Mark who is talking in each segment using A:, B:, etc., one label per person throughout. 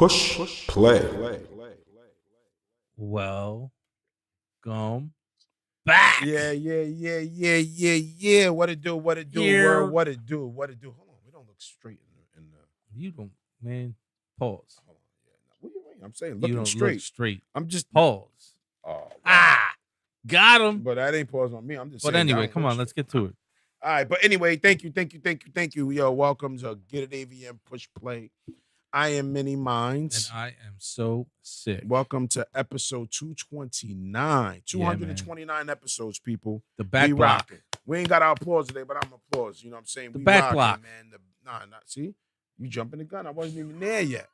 A: Push play.
B: Welcome back.
C: Yeah. What it do? What it do?
B: Yeah.
C: World, what it do? What it do? Hold on, we don't look straight in the.
B: You don't, man. Pause.
C: Hold on, yeah. What do you mean? I'm saying
B: You
C: looking
B: don't
C: straight.
B: look straight.
C: I'm just
B: Pause.
C: Oh,
B: Got him.
C: but that ain't pause on me. I'm just.
B: But
C: saying,
B: anyway,
C: y'all
B: come
C: look
B: on, let's
C: straight.
B: get to it.
C: All right, but anyway, thank you. Yo, welcome to Get It AVM Push Play. I am Mini Minds.
B: And I am so sick.
C: Welcome to episode 229. 229 episodes, people.
B: The back
C: we
B: block.
C: rocking. We ain't got our applause today, but I'm applause. You know what I'm saying?
B: The
C: We
B: back
C: rocking,
B: block.
C: man. See? You jumping the gun. I wasn't even there yet.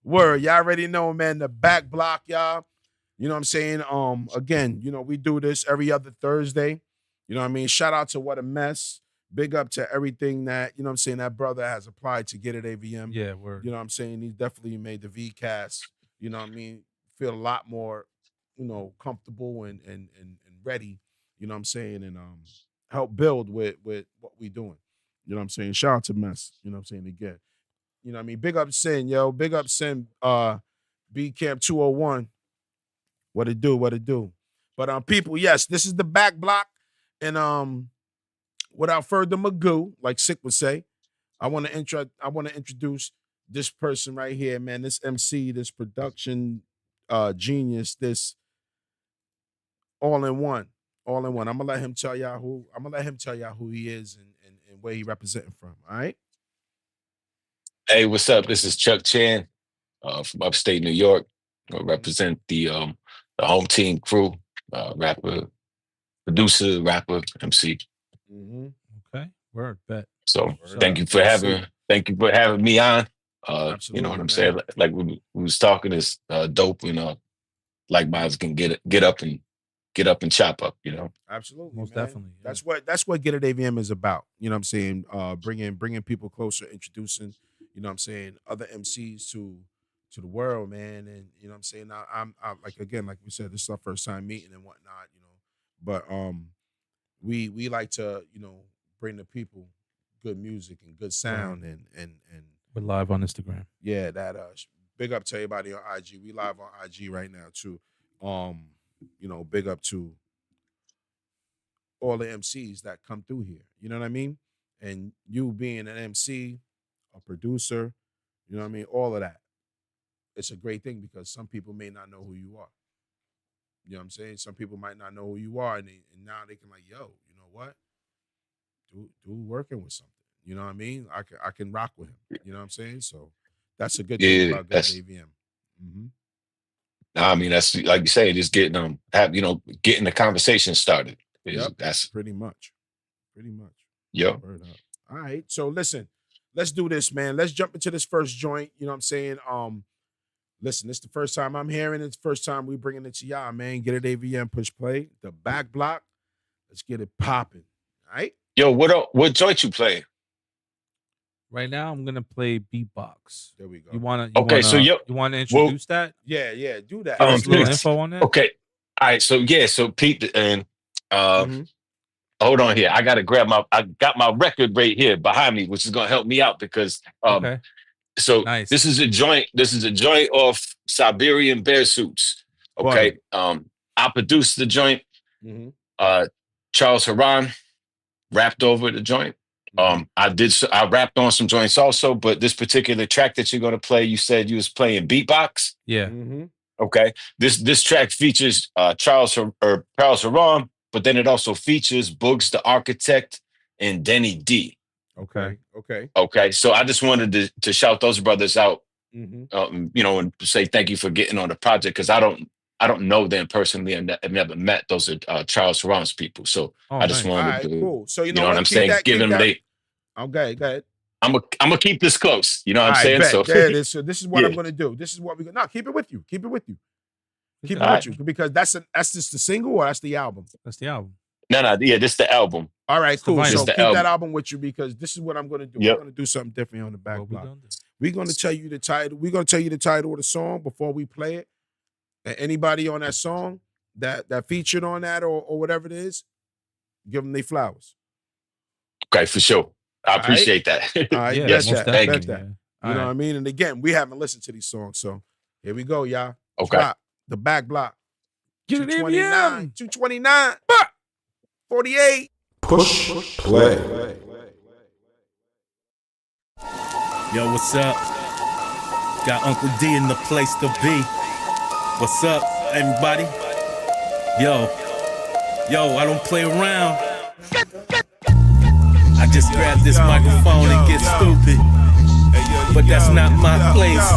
C: Word. Y'all already know, man. The back block, y'all. You know what I'm saying? Again, you know, we do this every other Thursday. You know what I mean? Shout out to What a Mess. Big up to everything that, you know what I'm saying, that brother has applied to Get It AVM.
B: Yeah, word.
C: You know what I'm saying? He's definitely made the VCast, you know what I mean, feel a lot more, you know, comfortable and ready, you know what I'm saying, and help build with what we doing. You know what I'm saying? Shout out to Mess, you know what I'm saying, again. You know what I mean? Big up Sin, yo. Big up Sin, B Camp 201. What it do? But people, yes, this is the back block. And without further ado, like Sick would say, I want to introduce this person right here, man. This MC, this production genius, this all in one. I'm gonna let him tell y'all who he is and where he representing from. All right.
D: Hey, what's up? This is Chuck Chan from upstate New York. I represent the home team crew, rapper, producer, MC.
C: Mm-hmm.
B: Okay. Word, bet.
D: So
C: Word
D: thank
C: up.
D: you for having me on.
C: Absolutely,
D: You know what I'm
C: man.
D: saying? Like we was talking is dope, you know, like minds can get up and chop up, you know.
C: Absolutely,
B: Most
C: man.
B: definitely, yeah.
C: That's what Get It AVM is about. You know what I'm saying? Bringing people closer, introducing, you know what I'm saying, other MCs to the world, man. And you know what I'm saying? I'm like, again, like we said, this is our first time meeting and whatnot, you know. But we like to, you know, bring the people good music and good sound and
B: We're live on Instagram.
C: yeah, that big up to everybody on IG. We live on IG right now too. You know, big up to all the MCs that come through here. You know what I mean? And you being an MC, a producer, you know what I mean? All of that. It's a great thing because some people may not know who you are. You know what I'm saying? Some people might not know who you are, and now they can like, yo, you know what? Do working with something. You know what I mean? I can rock with him. You know what I'm saying? So that's a good thing about good AVM. Mm-hmm.
D: I mean, that's like you say, just getting getting the conversation started.
C: Yep,
D: That's
C: pretty much.
D: Yep.
C: Word up. All right. So listen, let's do this, man. Let's jump into this first joint. You know what I'm saying? Listen, this is the first time I'm hearing it. It's the first time we bringing it to y'all, man. Get It AVM Push Play. The back block. Let's get it popping. All right.
D: Yo, what joint you play?
B: Right now, I'm gonna play beatbox.
C: There we go.
B: You wanna
D: you
B: wanna introduce that?
C: Yeah, do that.
B: Give us a little
D: Please.
B: info on that.
D: Okay. All right. So Pete and hold on here. I got my record right here behind me, which is gonna help me out because
B: Okay.
D: so
B: Nice.
D: this is a joint off Siberian Bear Suits. Okay. I produced the joint.
C: Mm-hmm.
D: Charles Haran rapped over the joint. I rapped on some joints also, but this particular track that you're gonna play, you said you was playing beatbox.
B: Yeah.
C: Mm-hmm.
D: Okay. This track features Charles Haran, but then it also features Boogs the Architect and Denny D.
C: Okay.
D: Okay. So I just wanted to shout those brothers out,
C: Mm-hmm.
D: you know, and say thank you for getting on the project because I don't know them personally and I've never met those Charles Haran's people. So I just
B: nice.
D: wanted
C: All right,
D: to,
C: cool. So
D: you know what I'm saying? Give them
C: Okay, go ahead.
D: I'm gonna keep this close. You know what I'm saying?
C: Bet.
D: So
C: There it is. So this is what
D: Yeah.
C: I'm gonna do. This is what we're gonna. No, keep it with you. Keep it with you
D: Alright.
C: because that's just the single or that's the album.
B: That's the album.
D: No, yeah, this is the album.
C: All right,
B: It's the
C: cool.
B: vinyl.
C: So
D: It's the
C: keep that
D: album.
C: album with you because this is what I'm gonna do.
D: Yep.
C: We're gonna do something different on the back
B: What we
C: block.
B: gonna do?
C: We're gonna tell you the title. We're gonna tell you the title of the song before we play it. And anybody on that song that featured on that or whatever it is, give them their flowers.
D: Okay, for sure. I appreciate that.
C: All right,
B: Yeah,
C: bet
B: most
C: that.
B: definitely.
C: Bet that.
B: Yeah.
C: You know
B: All
C: what I
B: right.
C: mean? And again, we haven't listened to these songs, so here we go, y'all.
D: Okay.
C: Drop the back block.
B: Get an
C: 229,
B: ABM.
C: 229, 48.
A: Push play.
E: Yo, what's up? Got Uncle D in the place to be. What's up, everybody? Yo, I don't play around. I just grab this microphone and get stupid. But that's not my place.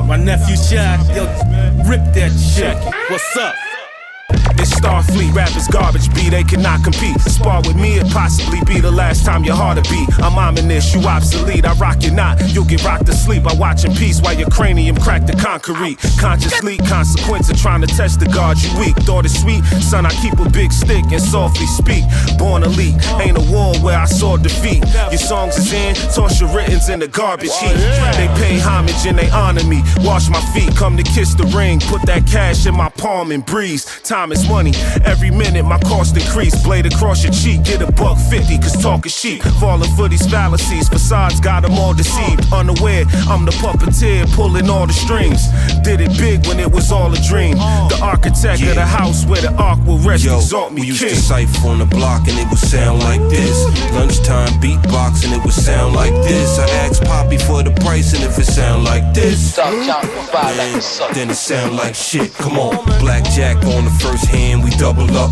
E: My nephew Shaq, yo, rip that shit. What's up?
F: It's Starfleet, rappers garbage B, they cannot compete. Spar with me, it possibly be the last time your heart to beat. I'm ominous, you obsolete, I rock your knot. You'll get rocked to sleep, I watch in peace while your cranium crack the concrete. Conscious leak, consequence of trying to test the guard you weak. Thought it's sweet, son, I keep a big stick and softly speak. Born elite, ain't a war where I saw defeat. Your songs is in, toss your writtens in the garbage heap. They pay homage and they honor me. Wash my feet, come to kiss the ring. Put that cash in my palm and breeze. Time is money, every minute my cost increase. Blade across your cheek, get $1.50, cause talk is cheap. Falling for these fallacies, facades got them all deceived. Unaware, I'm the puppeteer, pulling all the strings. Did it big when it was all a dream. The architect of the house where the ark will rest. Exalt me,
A: we used
F: king.
A: to cipher on the block and it would sound like this. Lunchtime beatbox and it would sound like this. I asked Poppy for the price and if it sound like this, then it sound like shit. Come on, blackjack on the first hand, we double up.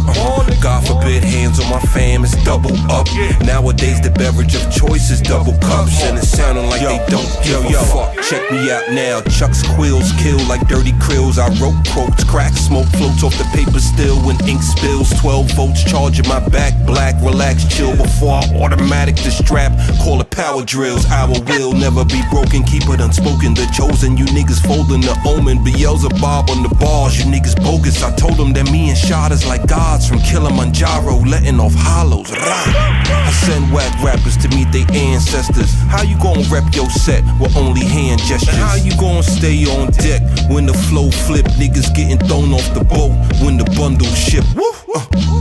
A: God forbid, hands on my fam, it's double up. Nowadays the beverage of choice is double cups, and it's sounding like they don't give a fuck. Check me out now, Chuck's quills kill like dirty krills. I wrote quotes, crack smoke floats off the paper still when ink spills. 12 volts charging my back, black, relax, chill before I automatic the strap. Call it power drills. Our will never be broken, keep it unspoken. The chosen, you niggas folding the omen. Beelzebub on the bars, you niggas bogus. I told them that me and Shot is like gods from Kilimanjaro, letting off hollows. I send whack rappers to meet their ancestors. How you gon' rep your set with only hand gestures? And how you gon' stay on deck when the flow flip? Niggas getting thrown off the boat when the bundle ship.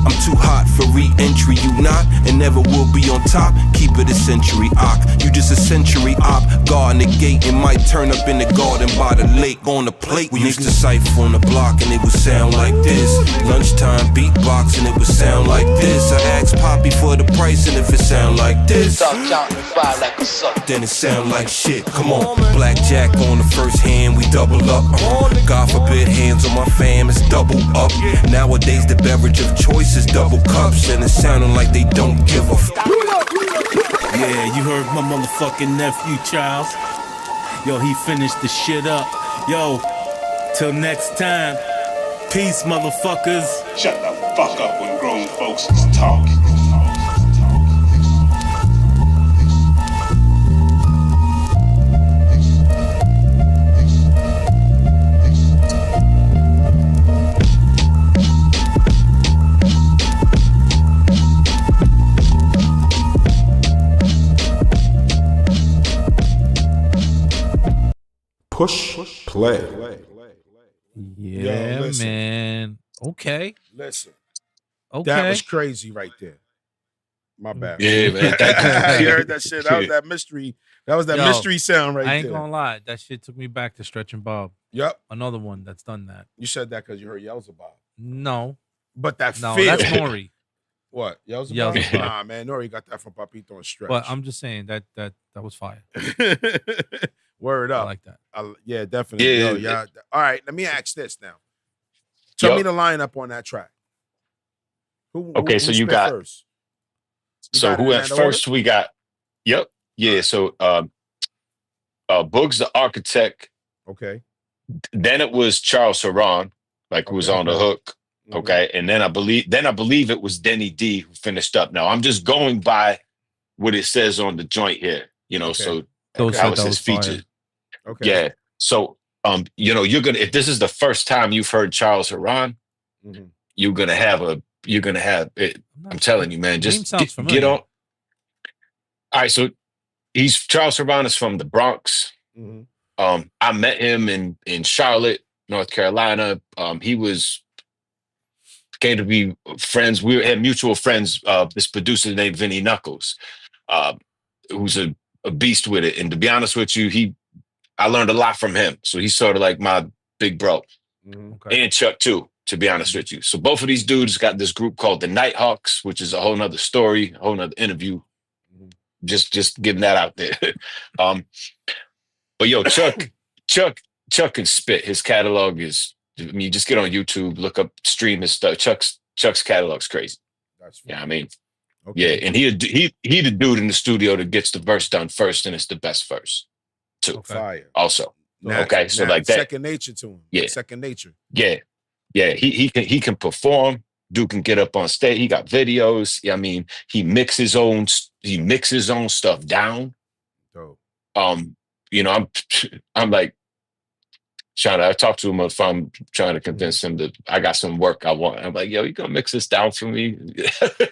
A: I'm too hot for re-entry, you not, and never will be on top. Keep it a century, you just a century op. Guarding the gate and might turn up in the garden by the lake on the plate. We used to cipher on the block and it would sound like this. Lunchtime beatbox and it would sound like this. I asked Poppy for the price and if it sound like this, then it sound like shit. Come on, blackjack on the first hand, we double up. God forbid, hands on my fam, it's double up. Nowadays the beverage of choice is double cups, and it's sounding like they don't give a fuck.
E: Yeah, you heard my motherfucking nephew, Charles. Yo, he finished the shit up. Yo, till next time. Peace, motherfuckers.
G: Shut the fuck up when grown folks is talking.
A: Push play.
B: Yeah,
C: listen.
B: man. Okay.
C: Listen,
B: Okay.
C: that was crazy right there. My bad.
D: Yeah, man. Thank
C: You
D: you.
C: heard that shit? That was that mystery. That was that
B: Yo,
C: mystery sound right
B: I ain't
C: there.
B: gonna lie. That shit took me back to Stretch and Bob.
C: Yep.
B: Another one that's done that.
C: You said that because you heard Yelzabub.
B: No.
C: But that
B: No,
C: feel.
B: that's Nori.
C: What? Yelzabub?
B: Yelzabub.
C: Nah, man. Nori got that from Papito and Stretch.
B: But I'm just saying that was fire.
C: Word
B: I
C: up.
B: like that.
C: Yeah, definitely.
D: Yeah.
C: Yo, yeah. All right, let me ask this now. Tell
D: Yo.
C: me the lineup on that track.
D: Okay, so
C: who
D: you
C: spit
D: got-
C: first? You
D: So
C: got it
D: who
C: in
D: at
C: that
D: first we got? Yep. Yeah. So Boog's the architect.
C: order? Okay.
D: Then it was Charles Saran, like who was
C: Okay.
D: on the hook.
C: Mhm.
D: Okay, and then I believe it was Denny D who finished up. Now I'm just going by what it says on the joint here. You know,
C: Okay.
D: so
B: Those
C: Okay.
D: that
B: said
D: was
B: that
D: his
B: was fire.
D: feature.
C: Okay.
D: Yeah. So you're gonna, if this is the first time you've heard Charles Saran,
C: Mhm.
D: you're gonna have it. I'm telling you, man,
B: Name
D: just
B: sounds
D: get
B: familiar.
D: on. All right, so Charles Saran is from the Bronx.
C: Mhm.
D: I met him in Charlotte, North Carolina. He came to be friends. We had mutual friends. This producer named Vinny Knuckles, who's a a beast with it. And to be honest with you, I learned a lot from him. So he's sort of like my big bro.
B: Okay.
D: And Chuck too, to be honest with you. So both of these dudes got this group called the Nighthawks, which is a whole nother story, a whole nother interview. Just getting that out there. But yo, Chuck can spit. His catalog is, I mean, just get on YouTube, look up, stream his stuff. Chuck's catalog's crazy. Yeah, I mean, yeah, and he the dude in the studio that gets the verse done first, and it's the best verse too.
C: Fire.
D: Also, okay, so like that,
C: second nature to him.
D: Yeah,
C: second nature.
D: Yeah. He can perform. Dude can get up on stage. He got videos. Yeah, I mean, he mixes his own stuff down.
C: Dope.
D: You know, I'm like I talk to him if I'm trying to convince him that I got some work I want. I'm like, yo, you gonna mix this down for me?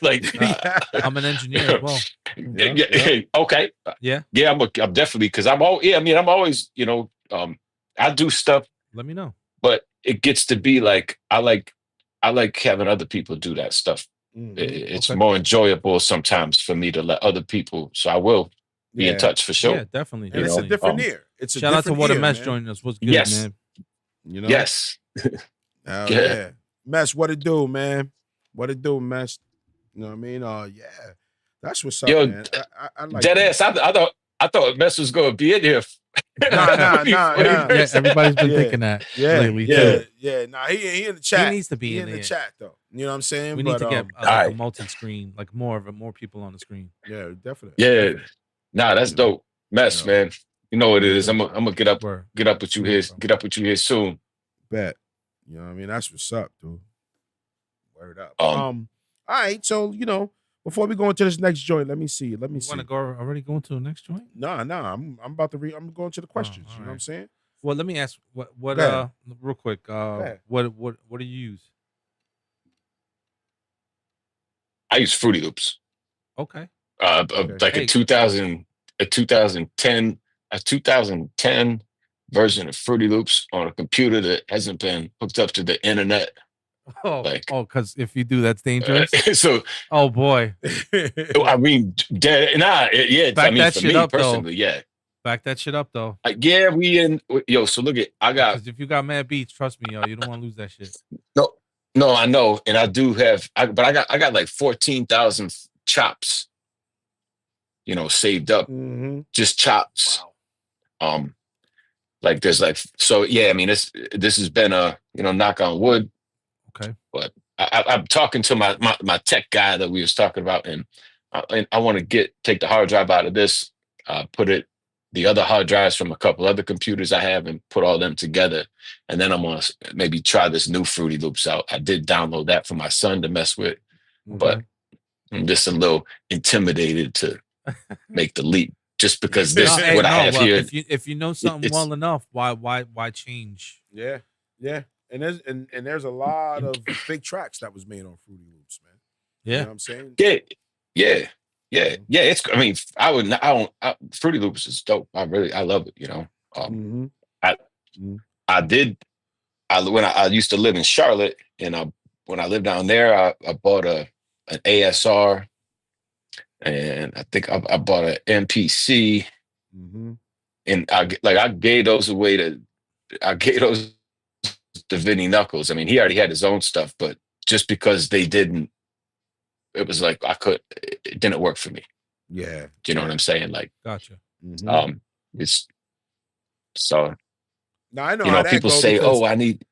D: Like,
B: I'm an engineer as well.
D: Okay.
B: Yeah.
D: I'm definitely, because I'm always, you know, I do stuff.
B: Let me know.
D: But it gets to be like I like having other people do that stuff. It's more enjoyable sometimes for me to let other people. So I will be in touch for sure.
B: Yeah, definitely.
C: And it's a different ear. It's a
B: shout out to What a Mess
C: man.
B: joining us. What's good,
D: Yes.
B: man?
C: You know?
D: Yes.
C: Yeah. Mess, what it do, man? What it do, Mess? You know what I mean? Yeah. That's what's up, man. I like
D: dead ass. I thought Mess was gonna be in here.
C: Nah.
B: Yeah, everybody's been thinking that lately.
C: Yeah. Nah, he in the chat.
B: He needs to be
C: in the chat though. You know what I'm saying?
B: We need to get like a multi-screen, like more people on the screen.
C: Yeah, definitely.
D: Yeah. Nah, that's dope. Mess, man. You know what it is. I'm gonna get up with you here. Get up with you here soon.
C: Bet. You know what I mean? That's what's up, dude. Word up. All right. So, you know, before we go into this next joint, let me see. You want
B: to go already going to the next joint?
C: No. I'm about to I'm going to the questions. You know what I'm saying?
B: Well, let me ask what real quick. What do you use?
D: I use Fruity Loops.
B: Okay.
D: Like a 2010 version of Fruity Loops on a computer that hasn't been hooked up to the internet.
B: Because if you do, that's dangerous.
D: So,
B: oh boy.
D: I mean,
B: Back that shit up,
D: personally,
B: though. Back that shit up, though.
D: So look at, I got.
B: Because if you got mad beats, trust me, yo, you don't want to lose that shit.
D: No, I know, and I do have, but I got like 14,000 chops, you know, saved up, just chops. Wow. Like there's like, so yeah, I mean, this has been a, you know, knock on wood.
B: Okay.
D: But I'm talking to my tech guy that we was talking about, and I want to take the hard drive out of this, put the other hard drives from a couple other computers I have, and put all them together. And then I'm gonna maybe try this new Fruity Loops out. I did download that for my son to mess with, but I'm just a little intimidated to make the leap, just because I have here.
B: If you know something well enough, why change?
C: Yeah. And there's a lot of big tracks that was made on Fruity Loops, man.
B: Yeah.
C: You know what I'm saying?
D: Yeah. It's, I mean, Fruity Loops is dope. I love it, you know. When I used to live in Charlotte, and when I lived down there, I bought an ASR, and I think I bought an MPC, and I gave those away to Vinny Knuckles. I mean, he already had his own stuff, but just because they didn't, it was like it didn't work for me.
C: Yeah.
D: Do you know what I'm saying? Like,
B: gotcha.
D: It's so.
C: Now I know.
D: You know, people say, "Oh, I need."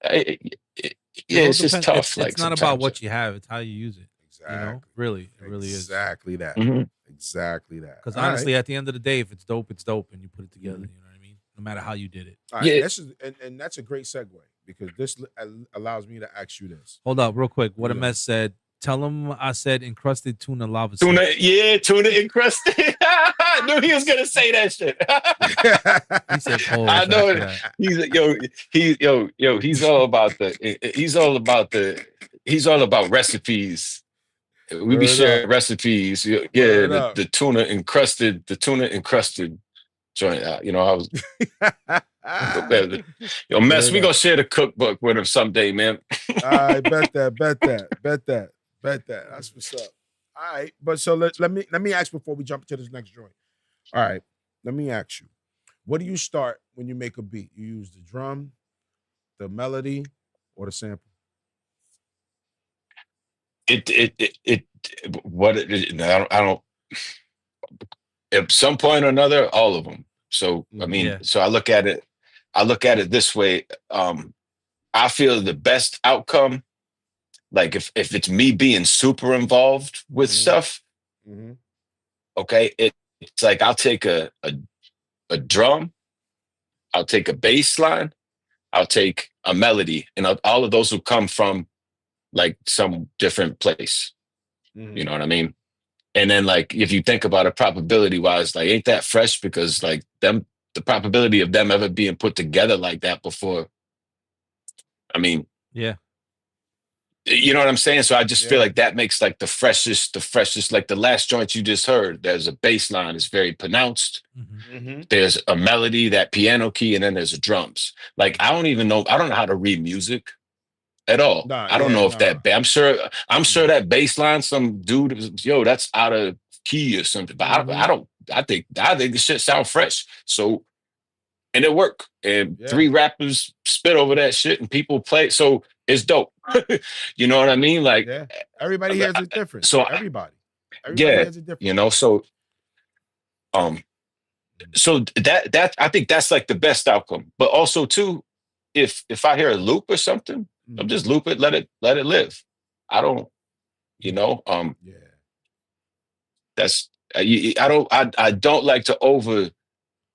D: It's just tough.
B: It's not about what you have; it's how you use it.
C: Exactly.
B: You know? Really, it really is.
C: Exactly that. Exactly that.
B: Because honestly, at the end of the day, if it's dope, it's dope, and you put it together. You know what I mean? No matter how you did it.
C: All right, and that's a great segue, because this allows me to ask you this.
B: Hold up, real quick. What a Mess said. Tell him I said encrusted tuna lava.
D: Tuna encrusted. I knew he was gonna say that shit.
B: He said, "Oh,
D: I know it." He's all about recipes. We be sharing recipes. Yeah, the tuna encrusted joint. You know, I was. Mess. We gonna share the cookbook with him someday, man.
C: I bet that. That's what's up. All right, but so let me ask before we jump into this next joint. All right. Let me ask you. What do you start when you make a beat? You use the drum, the melody, or the sample?
D: It what I don't at some point or another, all of them. So I mean,
B: Yeah.
D: so I look at it this way. I feel the best outcome, like if it's me being super involved with
C: Mhm.
D: stuff,
C: Mm-hmm.
D: okay, it's like I'll take a drum, I'll take a bass line, I'll take a melody, and all of those will come from like some different place.
C: Mm-hmm.
D: You know what I mean? And then like if you think about it probability wise, like ain't that fresh? Because like the probability of them ever being put together like that before. I mean,
B: Yeah.
D: you know what I'm saying? So I just feel
C: Yeah.
D: like that makes like the freshest, like the last joint you just heard, there's a bass line, it's very pronounced.
B: Mm-hmm.
C: Mm-hmm.
D: There's a melody, that piano key, and then there's a drums. Like I don't know how to read music at all.
C: Nah,
D: I don't
C: yeah,
D: know if
C: nah.
D: I'm sure that bass line, some dude, yo, that's out of key or something. But I don't. I think the shit sound fresh. So and it worked. And
C: Yeah.
D: 3 rappers spit over that shit, and people play. So it's dope. You know what I mean? Like
C: Yeah. Everybody hears it different.
D: so.
C: Everybody
D: Yeah,
C: hears it different.
D: you know. Um. So that I think that's like the best outcome. But also too, if I hear a loop or something, I'll just loop it, let it live. I don't, you know,
C: Yeah.
D: that's I don't like to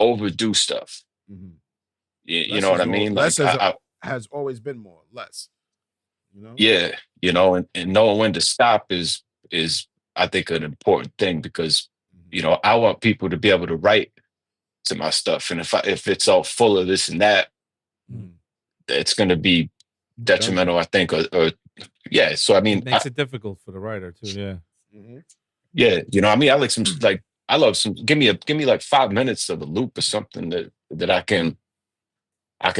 D: overdo stuff.
C: Mm-hmm.
D: You know what I mean?
C: Less
D: Like
C: has always been more. Less. You know?
D: yeah, you know, and knowing when to stop is I think an important thing because you know I want people to be able to write to my stuff, and if it's all full of this and that, it's going to be detrimental, I think, or yeah. So I mean,
B: It makes it difficult for the writer too. Yeah.
C: Mm-hmm.
D: yeah, you know, I mean, I like some like I love some. Give me like 5 minutes of a loop or something that I can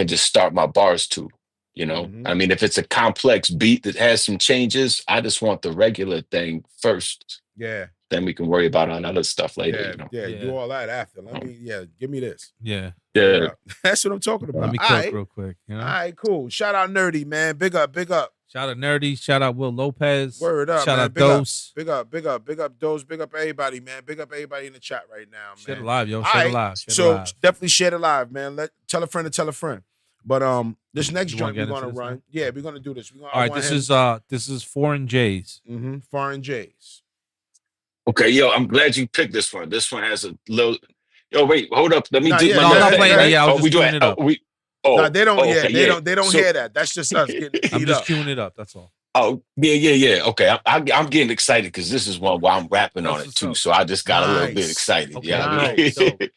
D: just start my bars to. You know, I mean, if it's a complex beat that has some changes, I just want the regular thing first.
C: Yeah.
D: Then we can worry about all other stuff later.
C: Yeah,
D: you know?
C: yeah, do all that after. Give me this.
B: Yeah.
D: Yeah.
C: That's what I'm talking about.
B: Let me
C: All
B: cook
C: right.
B: real quick. You know?
C: All right, cool. Shout out Nerdy, man. Big up, big up.
B: Shout out Nerdy. Shout out Will Lopez.
C: Word up,
B: Shout
C: man.
B: out
C: Big up.
B: Dose.
C: Big up, big up, big up Dose. Big up everybody, man. Big up everybody in the chat right now, man.
B: Share it live, yo.
C: All
B: Share
C: right.
B: it live.
C: So definitely share it live, man. Tell a friend to tell a friend. But this next
B: You
C: joint
B: wanna
C: we're
B: get
C: gonna
B: into this
C: run.
B: now?
C: Yeah, we're gonna do this.
B: All right, this is Foreign J's.
C: Foreign J's.
D: Okay, yo, I'm glad you picked this one. This one has a little. Yo, wait, hold up. Let me do my
B: No, I'm
D: little
B: not
D: thing,
B: playing
D: right?
B: it. Yeah, I was
D: we
B: just
D: doing
B: queuing it up.
C: Nah, they don't.
D: okay,
C: they don't
D: So-
C: hear that. That's just us getting
B: I'm
C: teed
B: just
C: up.
B: queuing it up. That's all.
D: Oh, yeah. Okay, I'm getting excited because this is one while I'm rapping on it too. So I just got a little bit
C: Nice.
D: excited.
B: Okay,
D: Yeah.
C: nice.
B: Dope.
D: All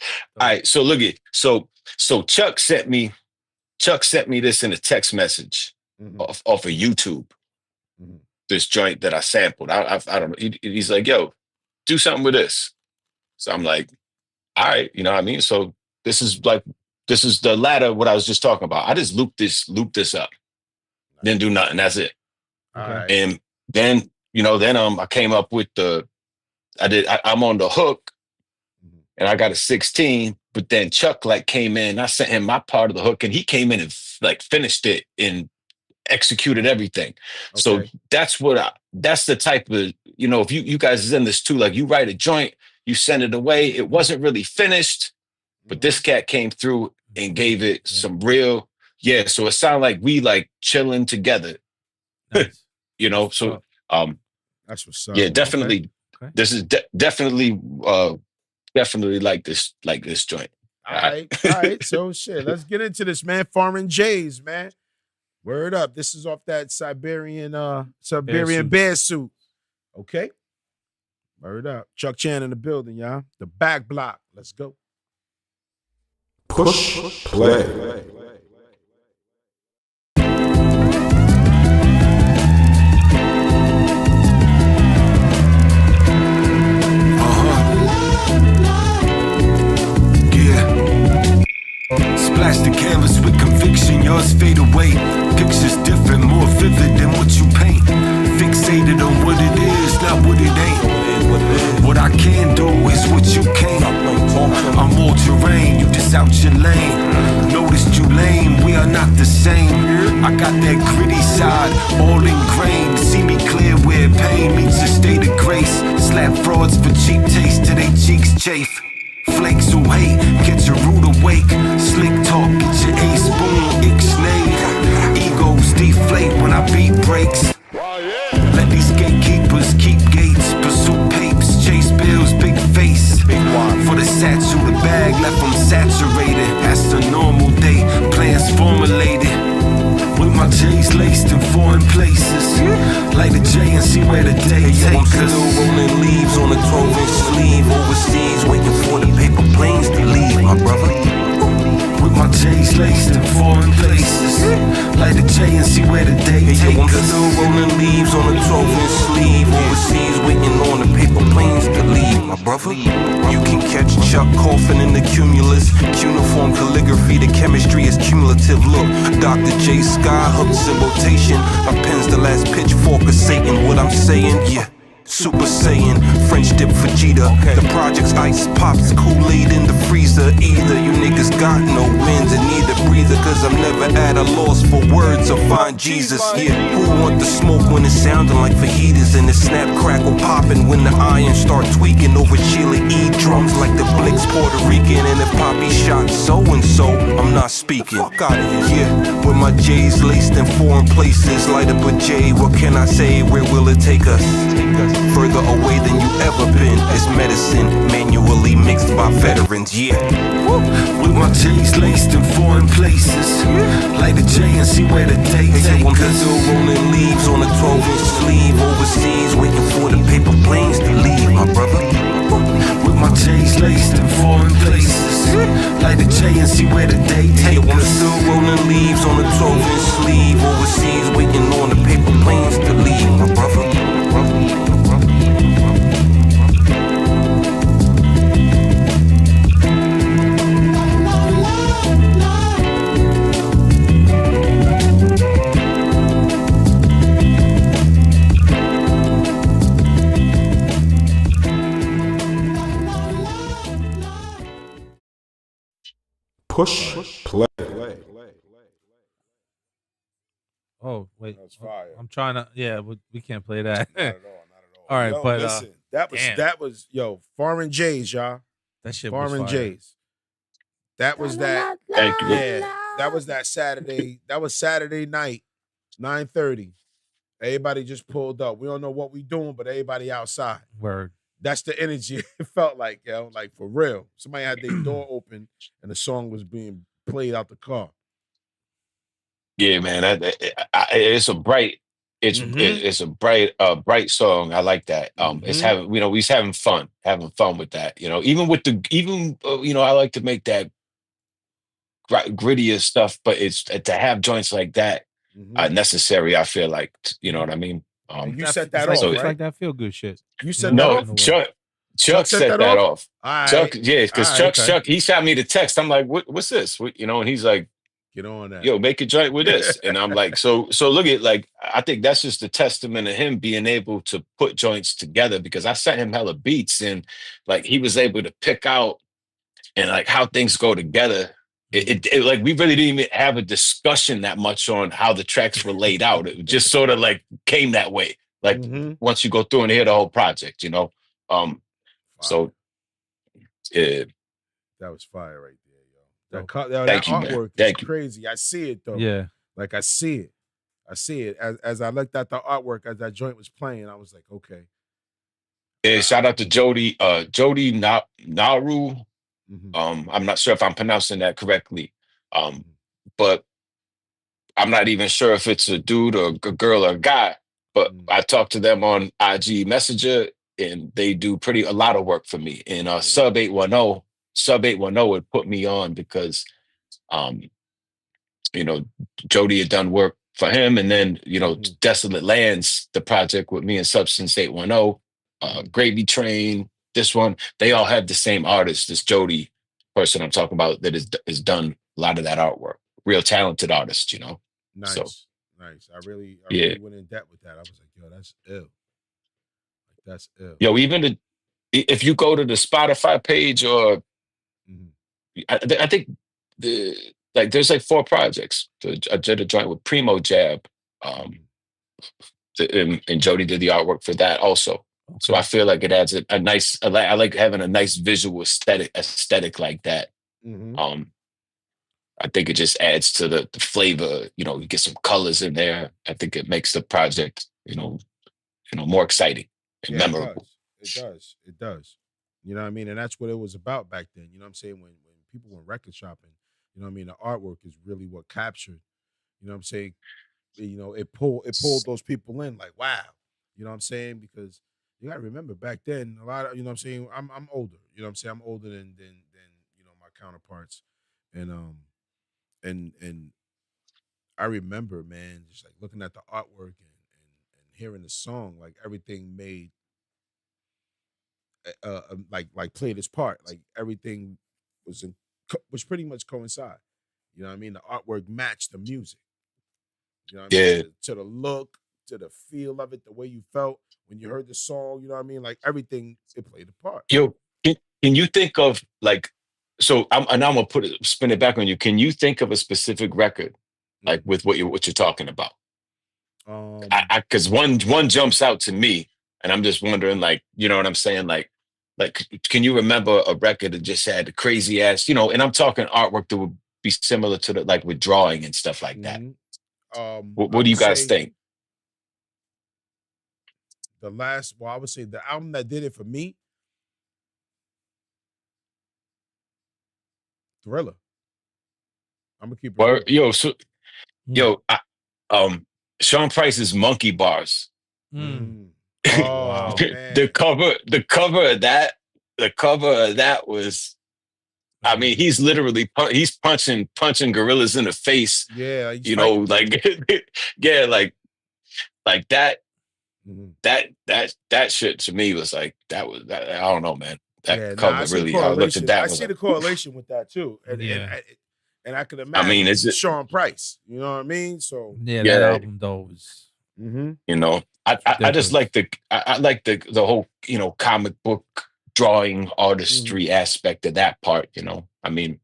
D: right. So look at so Chuck sent me this in a text message off of YouTube. This joint that I sampled. I don't know. He's like, yo, do something with this. So I'm like, all right, you know what I mean? So this is the latter what I was just talking about. I just looped this up. Didn't do nothing. That's it.
C: All right.
D: And then, I came up with I'm on the hook and I got a 16, but then Chuck like came in, I sent him my part of the hook and he came in and like finished it and executed everything. So that's the type of, if you guys is in this too, like you write a joint, you send it away. It wasn't really finished, but this cat came through and gave it some real, so it sounded like we like chilling together.
B: Nice.
D: So
C: that's what's up.
D: Yeah, definitely.
B: Okay.
D: This is definitely like this joint.
C: All right. So shit, let's get into this, man. Foreign J's, man. Word up. This is off that Siberian bear suit. Okay. Word up. Chuck Chan in the building, y'all. The back block. Let's go.
H: Push play.
I: Splash the canvas with conviction, yours fade away. Pictures different, more vivid than what you paint.
H: Fixated on what it is, not what it ain't. What I can do is what you can't. I'm all terrain, you just out your lane. Noticed you lame, we are not the same. I got that gritty side, all ingrained. See me clear where pain meets a state of grace. Slap frauds for cheap taste till they cheeks chafe. Flakes who hate, get your root awake. Slick talk, get your ace boom, ixnay. Egos deflate when I beat breaks. Let these gatekeepers keep gates. Pursue papes, chase bills, big face. For the satchel, the bag left them saturated. That's the normal day, plans formulated. With my J's laced in foreign places. Light a J and see where the day takes us.
A: Still rolling leaves on a 12-inch sleeve. Overseas, waiting for the paper planes to leave, my brother.
H: With my J's laced in foreign places. Light a J and see where the day takes
A: I'm
H: us.
A: still rolling leaves on a 12-inch sleeve. Overseas, waiting on the paper planes to leave, my brother. You can catch Chuck coughing in the cumulus. Cuneiform calligraphy, the chemistry is cumulative. Look, Dr. J. Skyhook symbolitation. I pens the last pitchfork of Satan. What I'm saying, yeah. Super Saiyan, French dip Vegeta. The project's ice pops, Kool-Aid in the freezer. Either you niggas got no wins and need a breather, cause I'm never at a loss for words or find Jesus. Yeah, who want the smoke when it's sounding like fajitas and the snap crackle popping when the iron start tweaking over Chile E drums like the Blicks Puerto Rican. And if Poppy shot so and so, I'm not speaking. Fuck out of here. Yeah, with my J's laced in foreign places, light up a J. What can I say? Where will it take us? Further away than you ever been. It's medicine manually mixed by veterans, yeah.
H: With my J's laced in foreign places. Light a J and see where the day takes
A: I'm
H: us.
A: still rolling leaves on a 12-inch sleeve. Overseas, waiting for the paper planes to leave, my brother.
H: With my J's laced in foreign places. Light a J and see where the day takes
A: I'm
H: us.
A: still rolling leaves on a 12-inch sleeve. Overseas, waiting on the paper planes to leave, my brother.
C: Push play.
B: Oh wait,
C: That's fire.
B: I'm trying to. Yeah, we can't play that.
C: Not at all. Not at all.
B: All right,
C: Yo,
B: but
C: listen,
B: damn.
C: that was yo foreign J's, y'all.
B: That shit was
C: Foreign
B: fire.
C: J's. That was that.
D: Thank you.
C: Yeah, that was that Saturday. That was Saturday night, 9:30. Everybody just pulled up. We don't know what we doing, but everybody outside.
B: Word.
C: That's the energy it felt like, yo. Like for real. Somebody had their door open and the song was being played out the car.
D: Yeah, man. It's a bright. It's a bright song. I like that. It's having we's having fun with that. Even with I like to make that grittier stuff, but it's to have joints like that necessary. I feel like you know what I mean.
C: You set that
B: like,
C: off,
B: it's
C: right?
B: like that feel good shit.
C: You set that
D: No,
C: off?
D: Chuck set that off.
C: All right.
D: Chuck, yeah, because
C: All right,
D: Chuck, he shot me the text. I'm like, what's this? And he's like,
C: get on that.
D: yo, make a joint with this. And I'm like, so look at, like, I think that's just a testament of him being able to put joints together, because I sent him hella beats and like he was able to pick out and like how things go together. It like we really didn't even have a discussion that much on how the tracks were laid out. It just sort of like came that way. Like once you go through and hear the whole project, So yeah.
C: That was fire right there, yo.
D: Thank
C: That
D: you, man.
C: artwork is crazy. I see it though.
B: Yeah.
C: Like I see it. As I looked at the artwork as that joint was playing, I was like, okay.
D: Yeah, shout out to Jody Naru. I'm not sure if I'm pronouncing that correctly. But I'm not even sure if it's a dude or a girl or a guy. But I talked to them on IG Messenger, and they do a lot of work for me. And Sub 810 would put me on because Jody had done work for him, and then Desolate Lands, the project with me and Substance 810, Gravy Train, this one, they all have the same artist, this Jody person I'm talking about that has done a lot of that artwork. Real talented artist,
C: Nice.
D: So
C: Nice. I really
D: Yeah.
C: went in depth with that. I was like, yo, that's ill. Like that's ill.
D: Yo, even if you go to the Spotify page, or
C: Mhm.
D: I think there's like 4 projects. I did a joint with Primo Jab, um,
C: Mhm.
D: and Jody did the artwork for that also. So I
B: Okay.
D: feel like it adds a nice. I like having a nice visual aesthetic like that.
C: Mhm.
D: Um, I think it just adds to the flavor. You get some colors in there. I think it makes the project, more exciting and
C: Yeah, it
D: memorable.
C: does. It does. It does. You know what I mean? And that's what it was about back then. You know what I'm saying? When people went record shopping, you know what I mean? The artwork is really what captured, you know what I'm saying? It pulled those people in like, wow. You know what I'm saying? Because you gotta remember back then, a lot of, you know what I'm saying, I'm older. You know what I'm saying? I'm older than my counterparts. And and I remember, man, just like looking at the artwork and hearing the song, like everything made like played its part. Like everything was pretty much coincide. You know what I mean? The artwork matched the music. You know what I mean?
D: Yeah.
C: To the look, to the feel of it, the way you felt when you heard the song. You know what I mean? Like everything, it played a part.
D: Yo, can you think of like, so and I'm gonna spin it back on you. Can you think of a specific record, like
C: Mhm.
D: with what you're talking about?
C: Um,
D: Because one jumps out to me, and I'm just wondering, like, you know what I'm saying? Like, can you remember a record that just had the crazy ass, and I'm talking artwork that would be similar to the, like, with drawing and stuff like that.
C: mhm. I
D: What do
C: would
D: you guys
C: say
D: think?
C: I would say the album that did it for me, Thriller. I'm gonna keep it
D: Or
C: real.
B: Mm.
D: yo, um, Sean Price's Monkey Bars.
B: Mm.
C: Mm.
B: Oh
C: Oh
B: wow.
D: the
C: man,
D: cover of that was, I mean,
B: Amazing.
D: he's literally he's punching gorillas in the face,
C: yeah, he's fighting them.
D: like yeah, like
C: Mhm.
D: that shit to me was like, I don't know, man. That
C: Yeah, nah, I
D: cover
C: see the
D: really, I looked at
C: correlation.
D: that
C: I
D: and was
C: see
D: like,
C: the correlation with that too,
B: Yeah.
C: and I can
D: I mean,
C: imagine
D: is
C: it's
D: it,
C: Sean Price. You know what I mean? So,
B: Yeah, that
D: yeah,
B: album though was
C: mm-hmm.
D: I just
B: ridiculous.
D: like I like the whole, comic book drawing
C: Mm-hmm.
D: artistry aspect of that part. I mean,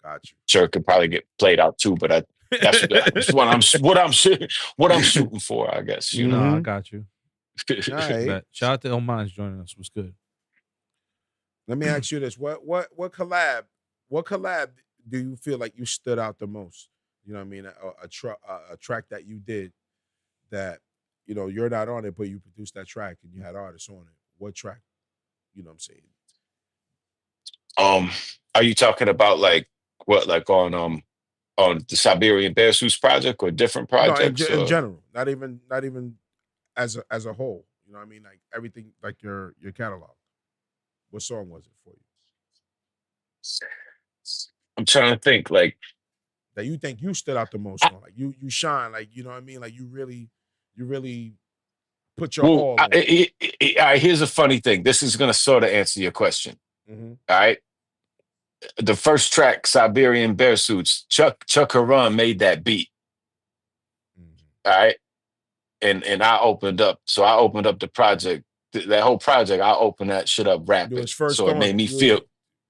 C: Got
D: sure, it could probably get played out too, but that's
C: you.
D: what I'm shooting for, I guess.
B: No, I
C: Mm-hmm.
B: got you.
C: All right.
B: Bet. Shout out to Ilman's joining us. Was good.
C: Let me ask you this: what collab do you feel like you stood out the most? You know what I mean? A track that you did that you're not on it, but you produced that track and you had artists on it. What track? You know what I'm saying?
D: Um, are you talking about like what, like on the Siberian Bear Suits project, or different
C: No,
D: projects,
C: in
D: or
C: general, not even as a whole. You know what I mean? Like everything, like your catalog. What song was it for you
D: I'm trying to think, like,
C: that you think you stood out the most on? Like you shine, like you know what I mean? Like you really put your
D: well,
C: all on it.
D: all right, here's a funny thing. This is gonna sort of answer your question.
C: Mm-hmm.
D: All right. The first track, Siberian Bear Suits, Chuck Haran made that beat.
C: Mm-hmm.
D: All right. And I opened up. So I opened up the project, that whole project, I opened that shit up
C: You
D: rapping.
C: was first
D: So it
C: on
D: made
C: it.
D: me
C: You was
D: feel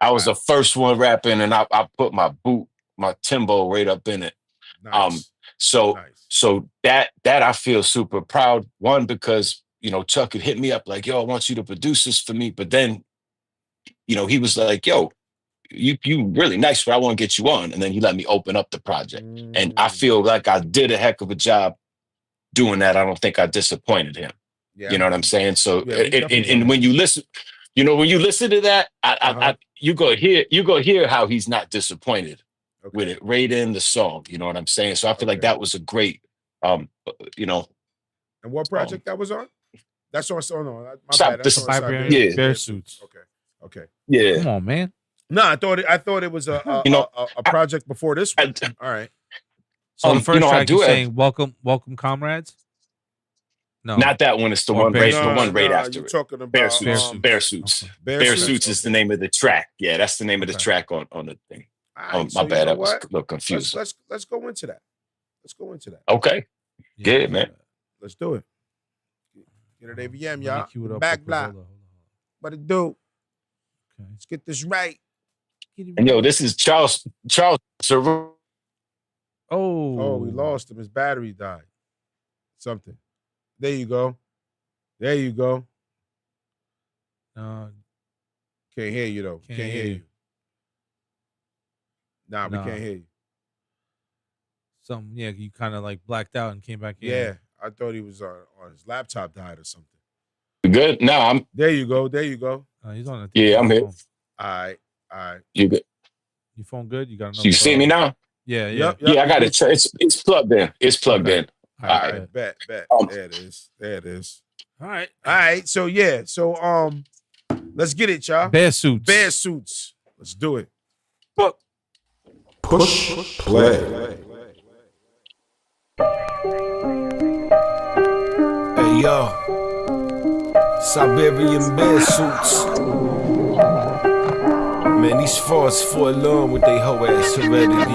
D: I was the
C: wow.
D: first one rapping, and I put my Timbo right up in it. Um,
C: Nice,
D: so
C: nice.
D: so that I feel super proud. One, because Chuck had hit me up like, yo, I want you to produce this for me. But then, he was like, yo, you really nice, but I want to get you on. And then he let me open up the project. And I
C: Mm.
D: feel like I did a heck of a job doing that. I don't think I disappointed him.
C: Yeah,
D: You know what I'm saying? So
C: yeah, we definitely
D: and
C: heard
D: when
C: you.
D: you listen, to that,
C: Uh huh.
D: you go hear how he's not disappointed with
C: Okay,
D: it right in the song. You know what I'm saying? So I feel like
C: okay.
D: that was a great, you know,
C: And what
D: um,
C: project that was on? That's on. Oh no, my bad.
D: stop
C: That's
D: this.
C: on
B: Siberian
C: Siberian
D: Yeah,
B: Bear
C: Bear Suits.
B: Suits.
C: Okay, okay.
D: yeah.
B: Come on, man.
C: No, I thought it was a a,
D: You know,
C: a, a
D: I,
C: project before this one.
D: I
C: All right.
B: So the first
D: I
B: track you're
D: do have,
B: saying welcome comrades? No.
D: not that one. It's the
B: Or
D: one
B: Bear
D: right, the
C: No,
D: one
B: Suits.
D: right
C: no, you
D: after it.
C: talking
D: Bear
C: about
B: Bear
D: suits. Bear
B: Suits.
D: suits.
B: Okay.
C: Bear
D: Bear
C: Suits?
D: suits is the
C: Okay.
D: name of the track. Yeah, that's the name of the
C: Okay.
D: track on the thing.
C: All right.
D: My
C: So you
D: bad.
C: know
D: That was
C: what?
D: a little
C: Let's
D: confusing.
C: let's let's go into that. Let's go into that.
D: Okay. Yeah, man.
C: Let's do it. Get it AVM, y'all.
B: Cue it up
C: Back
B: real quick.
C: block.
B: Hold on.
C: What it do?
B: Okay.
C: Let's get this right.
D: And yo, this is Charles Cerrone.
C: Oh, we lost him. His battery died. Something. There you go. There you go. Can't hear you though. Can't hear you. Nah, we can't hear you.
B: Yeah, you kind of like blacked out and came back in.
C: Yeah, I thought he was on his laptop died or something.
D: Good. No, I'm.
C: There you go. There you go.
B: He's on it.
D: Yeah, I'm here.
C: All right.
D: You good?
B: Your phone good? You got enough?
D: You see me now?
B: Yeah.
C: Yep,
D: Yeah, I got it. It's plugged in. It's plugged in.
C: All right. Bet. There it is.
B: All right.
C: So yeah. So let's get it, y'all.
B: Bear suits.
C: Let's do it.
H: Push play. Hey yo, Siberian bear suits. Man, these frauds fall along with they hoe ass heredity.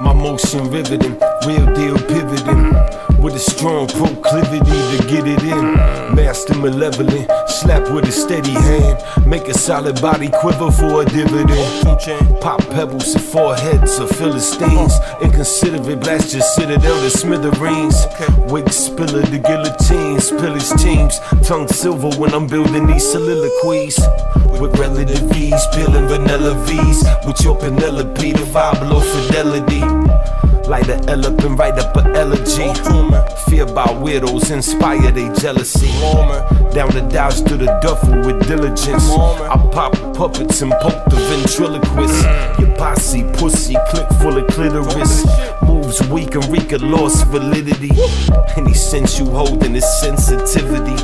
H: My motion riveting, real deal pivoting. With a strong proclivity to get it in. Master malevolent, slap with a steady hand. Make a solid body quiver for a dividend. Pop pebbles to foreheads of Philistines. Inconsiderate blast your citadel to smithereens. Wig spiller to guillotines, pillage teams. Tongue silver when I'm building these soliloquies. With relative ease, peeling vanilla V's. With your Penelope, the vibe low fidelity. Light a elephant, write up an elegy. Fear by weirdos, inspire they jealousy. Down the dodge to the duffel with diligence. I pop puppets and poke the ventriloquist. Your posse, pussy, click full of clitoris. Moves weak and reek of lost validity. Any sense you holding is sensitivity.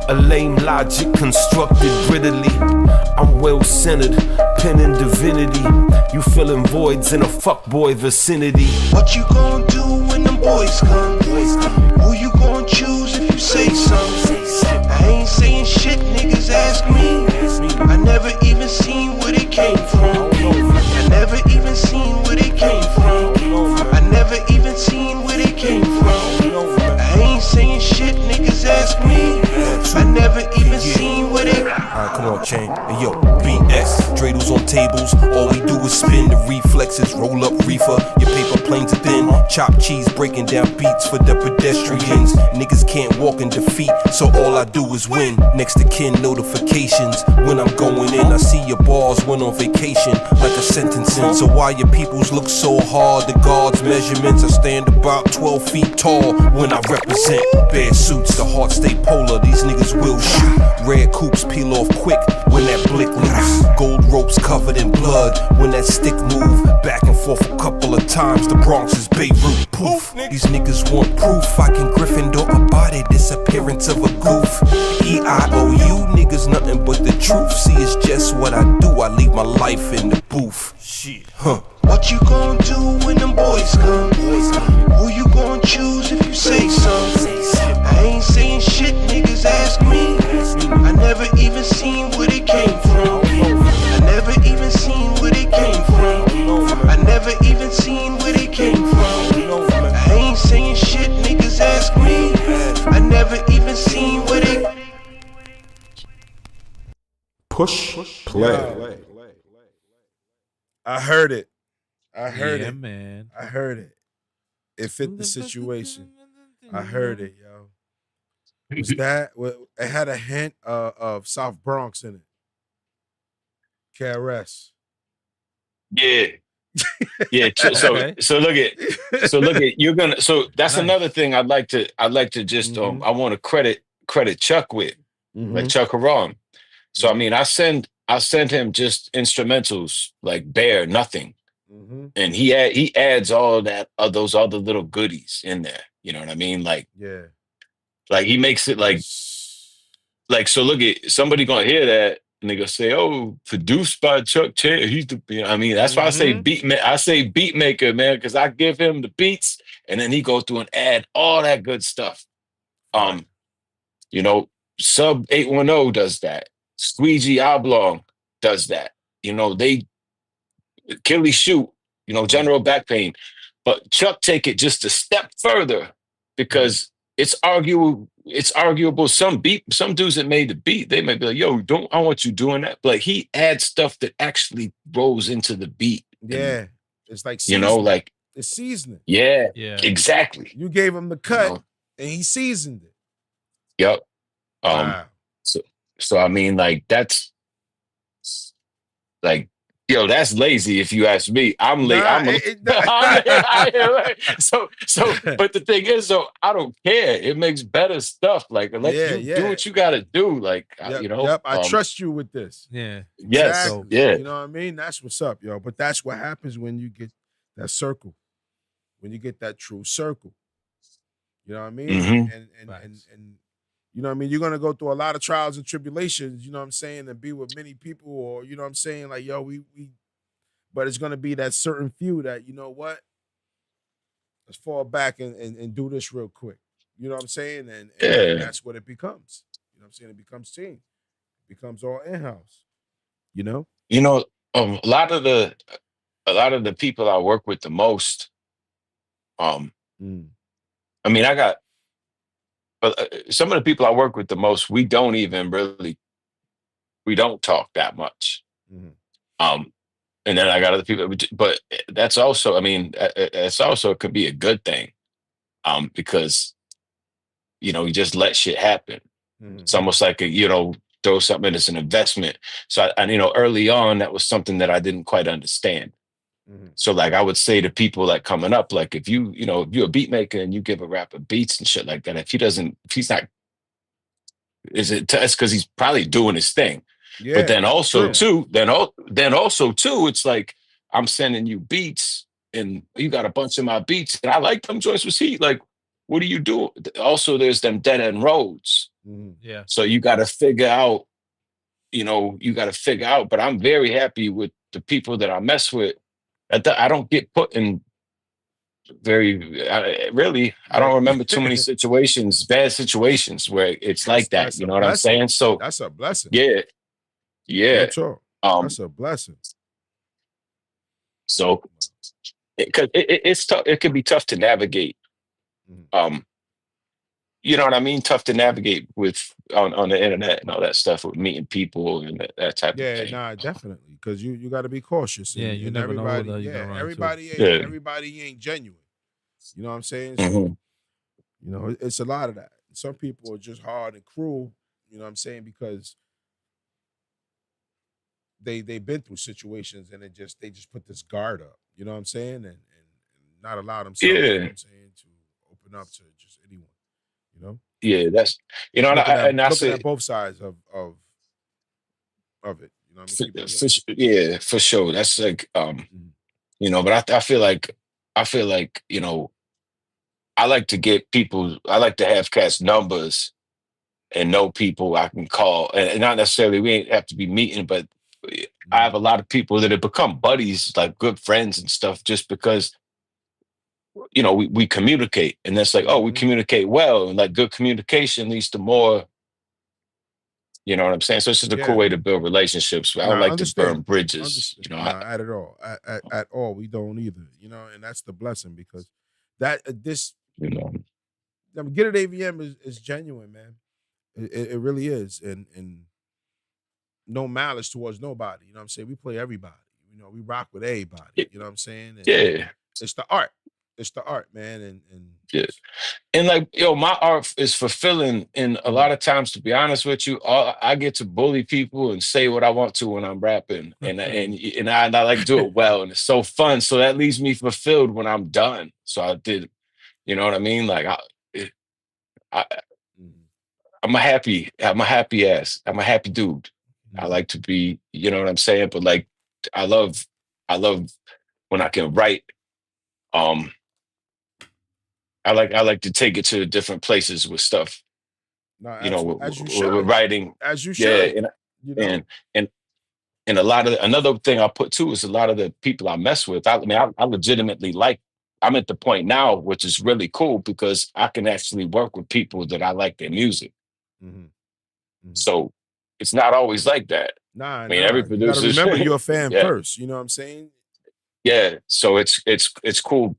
H: A lame logic constructed brittly. I'm well centered, pen and divinity. You filling voids in a fuckboy vicinity.
I: What you gon' do when them boys come? Who you gon' choose if you say something? I ain't saying shit, niggas ask me. I never even seen where they came from. I never even seen where they came from. I never even seen where they came from. I ain't saying shit, niggas ask me. I never even seen where they.
A: Alright, come on, chain. Hey, yo, BS. Dreidels on tables. All we do is spin the reflexes. Roll up reefer. Your paper planes are thin. Chop cheese, breaking down beats for the pedestrians. Niggas can't walk in defeat, so all I do is win. Next to kin notifications. When I'm going in, I see your bars went on vacation. Like a sentencing. So why your peoples look so hard? The guards' measurements. I stand about 12 feet tall when I represent. Bear suits, the heart stay polar. These niggas will shoot. Red coops peel off quick when that blick loose. Gold ropes covered in blood when that stick move. Back and forth a couple of times. The Bronx is Beirut. Poof. These niggas want proof. I can Gryffindor about it. Disappearance of a goof. EIOU niggas nothing but the truth. See, it's just what I do. I leave my life in the booth. Shit.
I: What you gon' do when them boys come? Who you gon' choose if you say something? I ain't saying shit, niggas ask me. I never even seen where they came from. I never even seen where they came from. I never even seen where they came from. I ain't saying shit, niggas ask me. I never even seen where they.
H: Push play.
C: I heard it. I heard it.
B: Man.
C: I heard it. It fit the situation. I heard it, yo. Was that? It had a hint of South Bronx in it. KRS.
D: Yeah. Yeah. So look at you're gonna. So that's another thing I'd like to just I want to credit Chuck with, like Chuck Haram. So I mean, I send him just instrumentals like bare nothing, and he adds all those other little goodies in there. You know what I mean? Like he makes it like so. Look at somebody gonna hear that and they gonna say, "Oh, produced by Chuck Chan." He's the I mean, that's why I say beat maker, man, because I give him the beats and then he go through and add all that good stuff. You know, Sub 810 does that. Squeegee Oblong does that. You know, they Achilles shoot, you know, general back pain. But Chuck take it just a step further because it's arguable. Some dudes that made the beat, they may be like, yo, I want you doing that. But he adds stuff that actually rolls into the beat.
C: Yeah. It's like
D: You
C: seasoning.
D: know, like
C: it's seasoning.
D: Yeah.
B: Yeah.
D: Exactly.
C: You gave him the cut
D: You know?
C: and he seasoned it.
D: Yep.
C: Wow.
D: So I mean, like that's like, yo, that's lazy if you ask me. I'm late. So, but the thing is, though, I don't care. It makes better stuff. Like, let you do what you got to do. Like, you know.
C: Yep. I trust you with this.
B: Yeah.
D: Yes.
C: Exactly.
D: Yeah.
C: You know what I mean? That's what's up, yo. But that's what happens when you get that circle. When you get that true circle. You know what I mean?
D: Mhm.
C: And you know what I mean? You're gonna go through a lot of trials and tribulations, you know what I'm saying, and be with many people, or you know what I'm saying, like, yo, we but it's gonna be that certain few that, you know what? Let's fall back and do this real quick. You know what I'm saying? And that's what it becomes. You know what I'm saying? It becomes team. It becomes all in-house. You know?
D: You know, a lot of the people I work with the most, I mean, I got some of the people I work with the most, we don't talk that much. And then I got other people, but that's also, I mean, it's also, it could be a good thing, because, you know, you just let shit happen. It's almost like throw something in as an investment. So I, you know, early on, that was something that I didn't quite understand. So like I would say to people like coming up, like if you're a beat maker and you give a rapper beats and shit like that, if he's not, it's because he's probably doing his thing.
C: Yeah,
D: but then also
C: true.
D: too, it's like I'm sending you beats and you got a bunch of my beats and I like them joints with heat. Like, what do you do? Also, there's them dead end roads.
B: Yeah.
D: So you got to figure out, but I'm very happy with the people that I mess with. I don't get put in I don't remember too many bad situations where it's like that. You know what I'm saying? So
C: that's a blessing.
D: Yeah.
C: Real talk. That's a blessing.
D: So it's tough. It could be tough to navigate. You know what I mean? Tough to navigate with on the internet and all that stuff with meeting people and that type of thing.
C: Yeah, nah, definitely. Because you got to be cautious.
B: Yeah, you never know who you're gonna run
C: everybody
B: into.
C: Everybody ain't genuine. You know what I'm saying?
D: Mm-hmm.
C: So, you know, it's a lot of that. Some people are just hard and cruel. You know what I'm saying? Because they've been through situations and they just put this guard up. You know what I'm saying? And not allow themselves. You know what I'm saying, to open up to just anyone. You know?
D: Yeah, that's
C: looking at both sides of it. You know what I mean?
D: For sure. That's like you know, but I feel like you know, I like to have cast numbers and know people I can call, and not necessarily we ain't have to be meeting, but I have a lot of people that have become buddies, like good friends and stuff, just because, you know, we communicate, and that's like, we communicate well, and like good communication leads to more. You know what I'm saying? So it's just a cool way to build relationships. I don't like to burn bridges. You know,
C: not at all. At all, we don't either. You know, and that's the blessing, because this,
D: you know,
C: I mean, Get It AVM is genuine, man. It really is, and no malice towards nobody. You know what I'm saying? We play everybody. You know, we rock with everybody. You know what I'm saying? And it's the art. It's the art, man. And
D: and like, yo, my art is fulfilling. And a lot of times, to be honest with you, I get to bully people and say what I want to when I'm rapping, and I like do it well, and it's so fun. So that leaves me fulfilled when I'm done. So I did, you know what I mean? Like I'm a happy dude. I like to be, you know what I'm saying? But like, I love when I can write. I like to take it to different places with stuff.
C: No,
D: you know,
C: with
D: writing.
C: As you should.
D: Yeah,
C: you know?
D: and a lot of another thing I put too is a lot of the people I mess with. I mean, I legitimately like. I'm at the point now, which is really cool, because I can actually work with people that I like their music. So it's not always like that.
C: Nah,
D: I mean, every producer.
C: You gotta remember you're a fan first. You know what I'm saying?
D: Yeah. So it's cool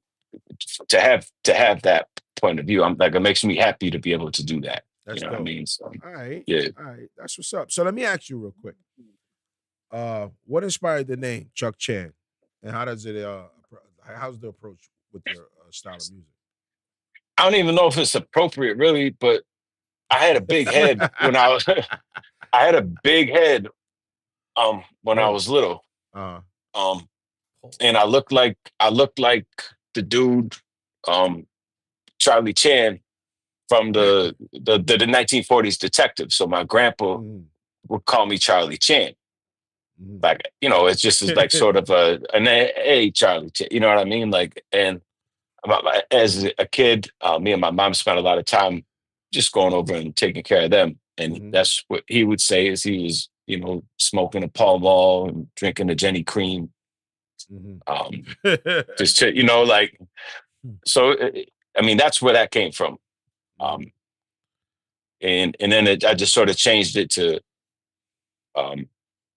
D: to have that point of view. I'm like, it makes me happy to be able to do that.
C: That's
D: You know
C: dope.
D: what I mean? So,
C: All right.
D: yeah.
C: All right. That's what's up. So let me ask you real quick. What inspired the name Chuck Chan? And how does it how's the approach with your style of music?
D: I don't even know if it's appropriate, really, but I had a big head when I was. I had a big head when I was little. And I looked like the dude Charlie Chan from the 1940s detective. So my grandpa would call me Charlie Chan. Like, you know, it's just as like sort of an A Charlie Chan, you know what I mean? Like, and as a kid, me and my mom spent a lot of time just going over and taking care of them. And that's what he would say is he was, you know, smoking a Pall Mall and drinking a Jenny Cream. Just to, you know, like, so, I mean, that's where that came from. And then I just sort of changed it to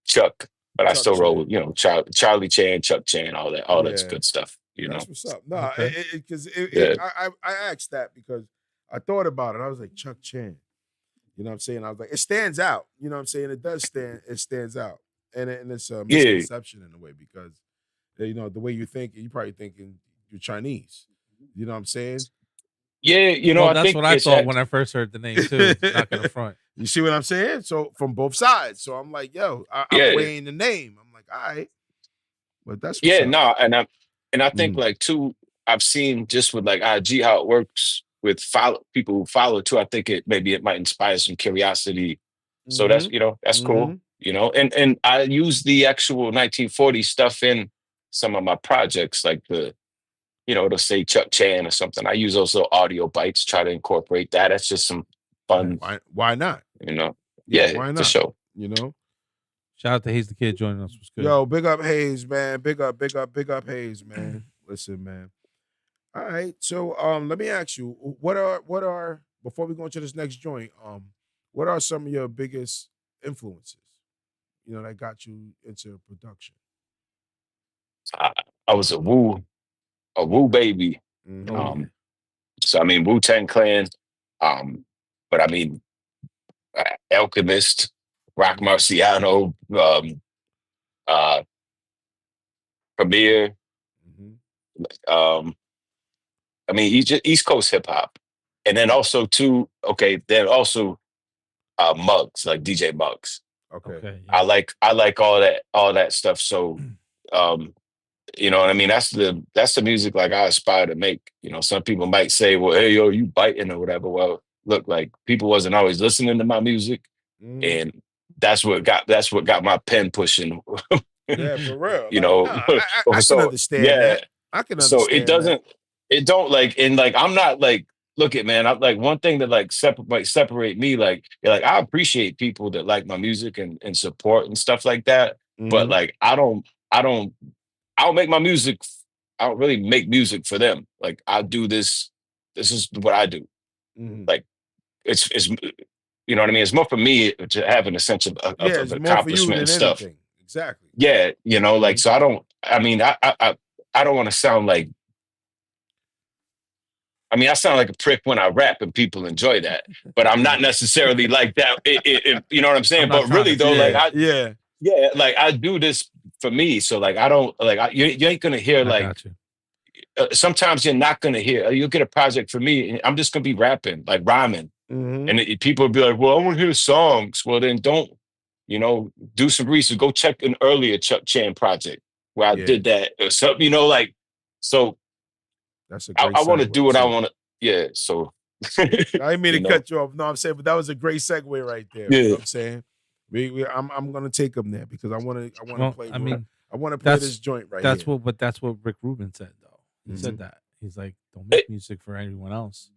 D: Chuck, but I still roll with, you know, Charlie Chan, Chuck Chan, all that's good stuff. You
C: That's
D: know,
C: what's up. No, because I asked that because I thought about it. I was like, Chuck Chan. You know what I'm saying? I was like, it stands out. You know what I'm saying? It does stand. It stands out, and it's a misconception in a way because you know the way you think, you probably thinking you're Chinese. You know what I'm saying?
D: Yeah, you know,
B: that's what I thought when I first heard the name too. Not gonna front.
C: You see what I'm saying? So from both sides. So I'm like, yo, I'm weighing the name. I'm like, all right, but that's what's up.
D: no, and I think like too, I've seen just with like IG how it works with people who follow too. I think it might inspire some curiosity. So that's, you know, that's cool. You know, and I use the actual 1940s stuff in some of my projects, like you know, it'll say Chuck Chan or something. I use those little audio bites, try to incorporate that. That's just some fun.
C: Why not?
D: You know,
C: why not?
D: For sure.
C: You know.
B: Shout out to Hayes the Kid joining us. Was good.
C: Yo, big up Hayes, man. Big up Hayes, man. Listen, man. All right. So let me ask you, what are before we go into this next joint, what are some of your biggest influences, you know, that got you into production?
D: I was a Wu baby. So I mean Wu-Tang Clan, but I mean Alchemist, Rock Marciano, Premier. I mean, East Coast hip hop, and then also too. Okay, then also Muggs, like DJ Muggs.
C: Okay.
D: I like all that stuff. So, you know what I mean? That's the music like I aspire to make. You know, some people might say, "Well, hey, yo, you biting or whatever." Well, look, like people wasn't always listening to my music, and that's what got my pen pushing.
C: Yeah, for real.
D: You
C: like,
D: know,
C: I can understand that. I can understand.
D: So it don't like, and like I'm not like, look at man, I'm like one thing that like separate me, like I appreciate people that like my music and support and stuff like that. But like I don't make my music. I don't really make music for them. Like I do this. This is what I do. Like it's you know what I mean. It's more for me to having a sense of accomplishment and stuff.
C: Anything. Exactly.
D: Yeah, you know, like so. I don't want to sound like. I mean, I sound like a prick when I rap, and people enjoy that. But I'm not necessarily like that. You know what I'm saying? But really, though, like like I do this for me. So like I don't like you ain't gonna hear like. Sometimes you're not gonna hear. You'll get a project for me, and I'm just gonna be rapping, like rhyming, and people will be like, "Well, I want to hear songs." Well, then don't. You know, do some research. Go check an earlier Chuck Chan project where I did that or something. You know, like so.
C: That's a great
D: I want to do what I want to. Yeah. So
C: I didn't mean to cut you off. No, I'm saying, but that was a great segue right there.
D: Yeah.
C: You know what I'm saying? I'm gonna take them there because I want to play. I mean, I want to play this joint right here.
B: That's what Rick Rubin said though. He said that he's like, don't make music for anyone else.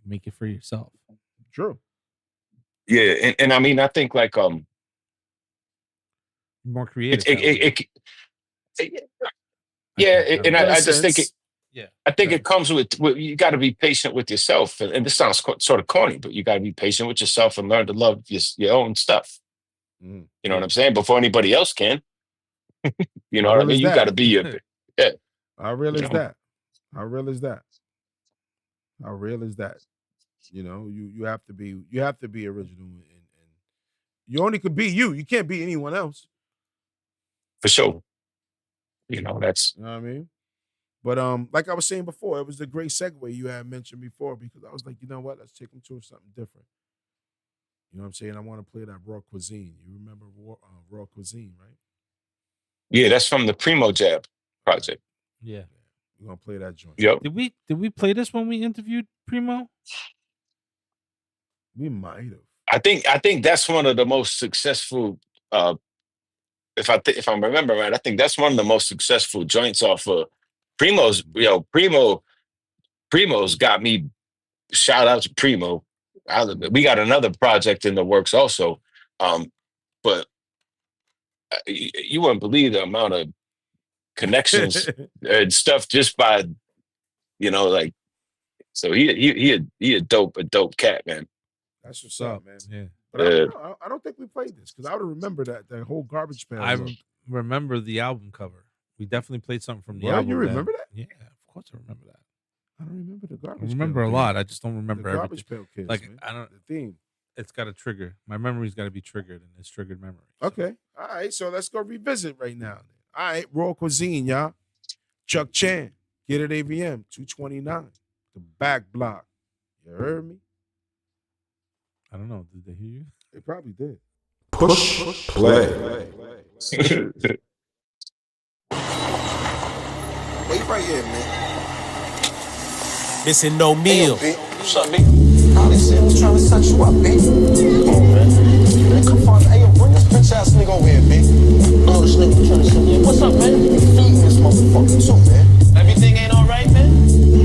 B: Make it for yourself.
C: True.
D: Yeah, and I mean, I think like
B: more creative.
D: And I just think it. Yeah, I think it comes with you got to be patient with yourself, and this sounds sort of corny, but you got to be patient with yourself and learn to love your own stuff. You know what I'm saying? Before anybody else can. You know what I mean? You got to be your.
C: How real is that? How real is that? How real is that? You know, you have to be original, and you only could be you. You can't be anyone else.
D: For sure. You know, that's
C: You know what I mean? But like I was saying before, it was a great segue you had mentioned before, because I was like, you know what? Let's take them to something different. You know what I'm saying? I want to play that raw cuisine. You remember raw cuisine, right?
D: yeah, that's from the Primo Jab project.
B: Yeah.
C: We're gonna play that joint.
D: Yep.
B: Did we play this when we interviewed Primo?
C: We might have.
D: I think that's one of the most successful. If I remember right, I think that's one of the most successful joints off of Primo's. You know, Primo's got me. Shout out to Primo. We got another project in the works also, but you wouldn't believe the amount of connections and stuff just by, you know, like. So he a dope cat, man.
C: That's what's up, man.
B: Yeah.
C: But I don't think we played this, because I would remember that whole Garbage Pail.
B: I remember the album cover. We definitely played something from the
C: Well,
B: album.
C: you remember that?
B: Yeah, of course I remember that.
C: I don't remember the Garbage
B: I
C: Pail.
B: remember a lot. I just don't remember
C: The Garbage
B: everything.
C: Pail Kids,
B: Like
C: man.
B: I don't.
C: The theme.
B: It's got a trigger. My memory's got to be triggered, and it's triggered memory. So.
C: Okay. All right. So let's go revisit right now. All right. Raw Cuisine, y'all. Chuck Chan. Get it AVM 229. The back block. You heard me?
B: I don't know. Did they hear you?
C: They probably did.
H: Push play.
I: Wait right here, man.
F: Missing no meal.
I: What's up, B? Nah, they said I was trying to set you up, B. Come on, man. Man, come on. Hey, yo, bring this bitch ass nigga over here, B. I know this nigga was trying to set me up. What's up, man? Feeding this motherfucker too, man. Everything ain't alright, man?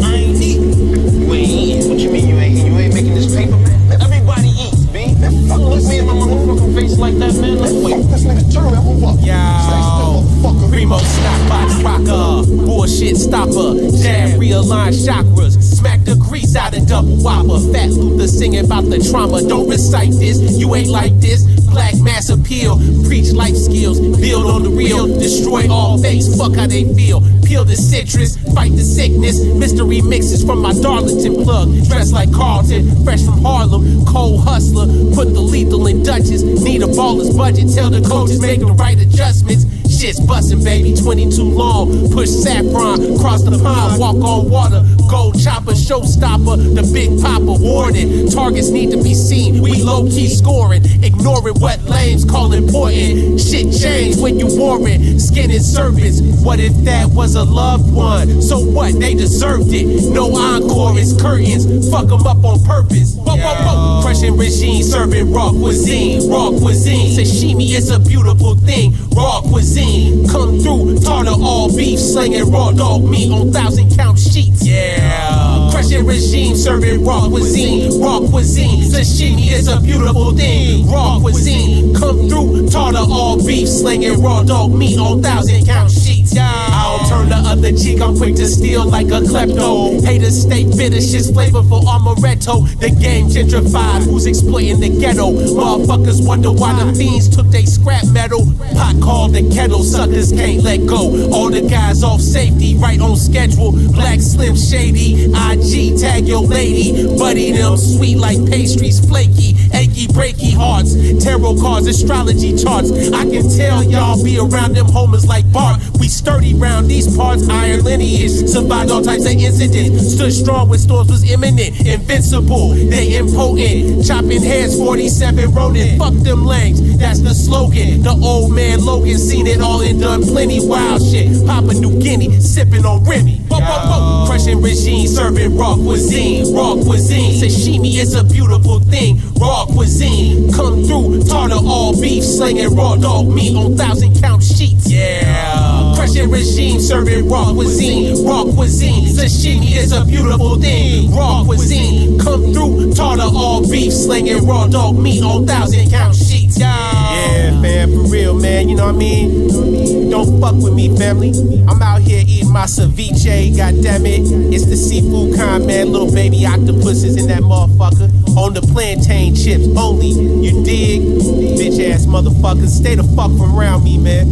I: I ain't eating. You ain't eating? What you mean you ain't eating? You ain't making this paper, man? Everybody eats, B. Man, fuck, look me in my motherfucking face like that, man. Let's wait. Fuck this nigga, turn around, move up.
F: Yo, Primo Snapbox rocker, bullshit stopper, jab realign chakras, smack the grease out of double whopper. Fat Luther singing about the trauma. Don't recite this, you ain't like this. Black mass appeal, preach life skills, build on the real, destroy all fakes. Fuck how they feel. Peel the citrus, fight the sickness. Mystery mixes from my Darlington plug. Dressed like Carlton, fresh from Harlem. Cold hustler, put the lethal in Dutchess. Need a baller's budget, tell the coaches make the right adjustments. Shit's bustin', baby, 22 long. Push saffron, cross the pond, walk on water. Gold chopper, showstopper, the big popper. Warning, targets need to be seen. We low-key scoring, ignoring what lames call important. Shit changed when you warrant, skinning serpents. What if that was a loved one? So what? They deserved it. No encore, it's curtains. Fuck them up on purpose. Whoa, whoa, whoa. Crushing regime, serving raw cuisine. Raw cuisine, sashimi is a beautiful thing. Raw cuisine, come through, tartar all beef, slinging raw dog meat on 1,000-count sheets. Yeah, crushing regime, serving raw cuisine. Raw cuisine, sashimi is a beautiful thing. Raw cuisine, come through, tartar all beef, slinging raw dog meat on 1,000-count sheets. Yeah, I don't turn the other cheek, I'm quick to steal like a klepto. Haters stay bitter, shit's flavorful amaretto. The game gentrified, who's exploiting the ghetto? Motherfuckers wonder why the fiends took they scrap metal. Pot called the kettle, suckers can't let go. All the guys off safety, right on schedule. Black Slim Shady, IG tag your lady. Buddy them sweet like pastries, flaky, achy breaky hearts. Tarot cards, astrology charts. I can tell y'all be around them homers like Bart. We sturdy round these parts, iron lineage. Survived all types of incidents. Stood strong when storms was imminent. Invincible, they impotent. Chopping heads, 47 Ronin. Fuck them lanes, that's the slogan. The old man Logan seen it all and done plenty wild shit. Papua New Guinea, sipping on Remy. Whoa, whoa, whoa. Crushing regime, serving raw cuisine. Raw cuisine, sashimi is a beautiful thing. Raw cuisine, come through, tartar all beef, slinging raw dog meat on 1,000-count sheets. Yeah, crushing regime, serving raw cuisine. Raw cuisine, sashimi is a beautiful thing. Raw cuisine, come through, tartar all beef, slinging raw dog meat on 1,000-count sheets. Yeah, fam, for real, man. You know what I mean? Don't fuck with me, family. I'm out here eating my ceviche, goddammit. It's the seafood kind, man. Little baby octopuses in that motherfucker. On the plantain chips only. You dig? Bitch ass motherfuckers. Stay the fuck from around me, man.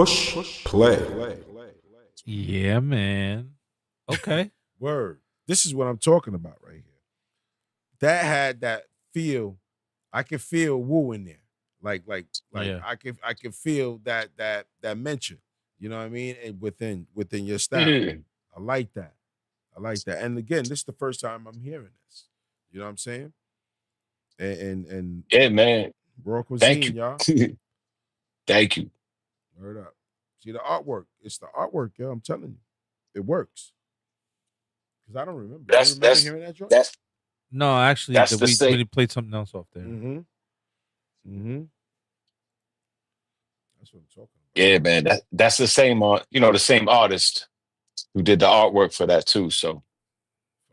H: Push play.
B: Yeah, man. Okay.
C: Word. This is what I'm talking about right here. That had that feel. I can feel Wu in there. Like
B: Yeah.
C: I can feel that mention. You know what I mean? And within your style.
D: Yeah.
C: I like that. I like that. And again, this is the first time I'm hearing this. You know what I'm saying? And
D: Yeah, man.
C: raw
D: Thank
C: cuisine, y'all.
D: you. Thank you.
C: Word up. See the artwork. It's the artwork, yo. I'm telling you. It works. Because I don't remember. You remember hearing that, Joe?
B: No, actually,
D: That's the
B: we
D: same.
B: played something else off there.
C: Mm-hmm. Mm-hmm. That's what I'm talking about.
D: Yeah, man. That's the same the same artist who did the artwork for that too. So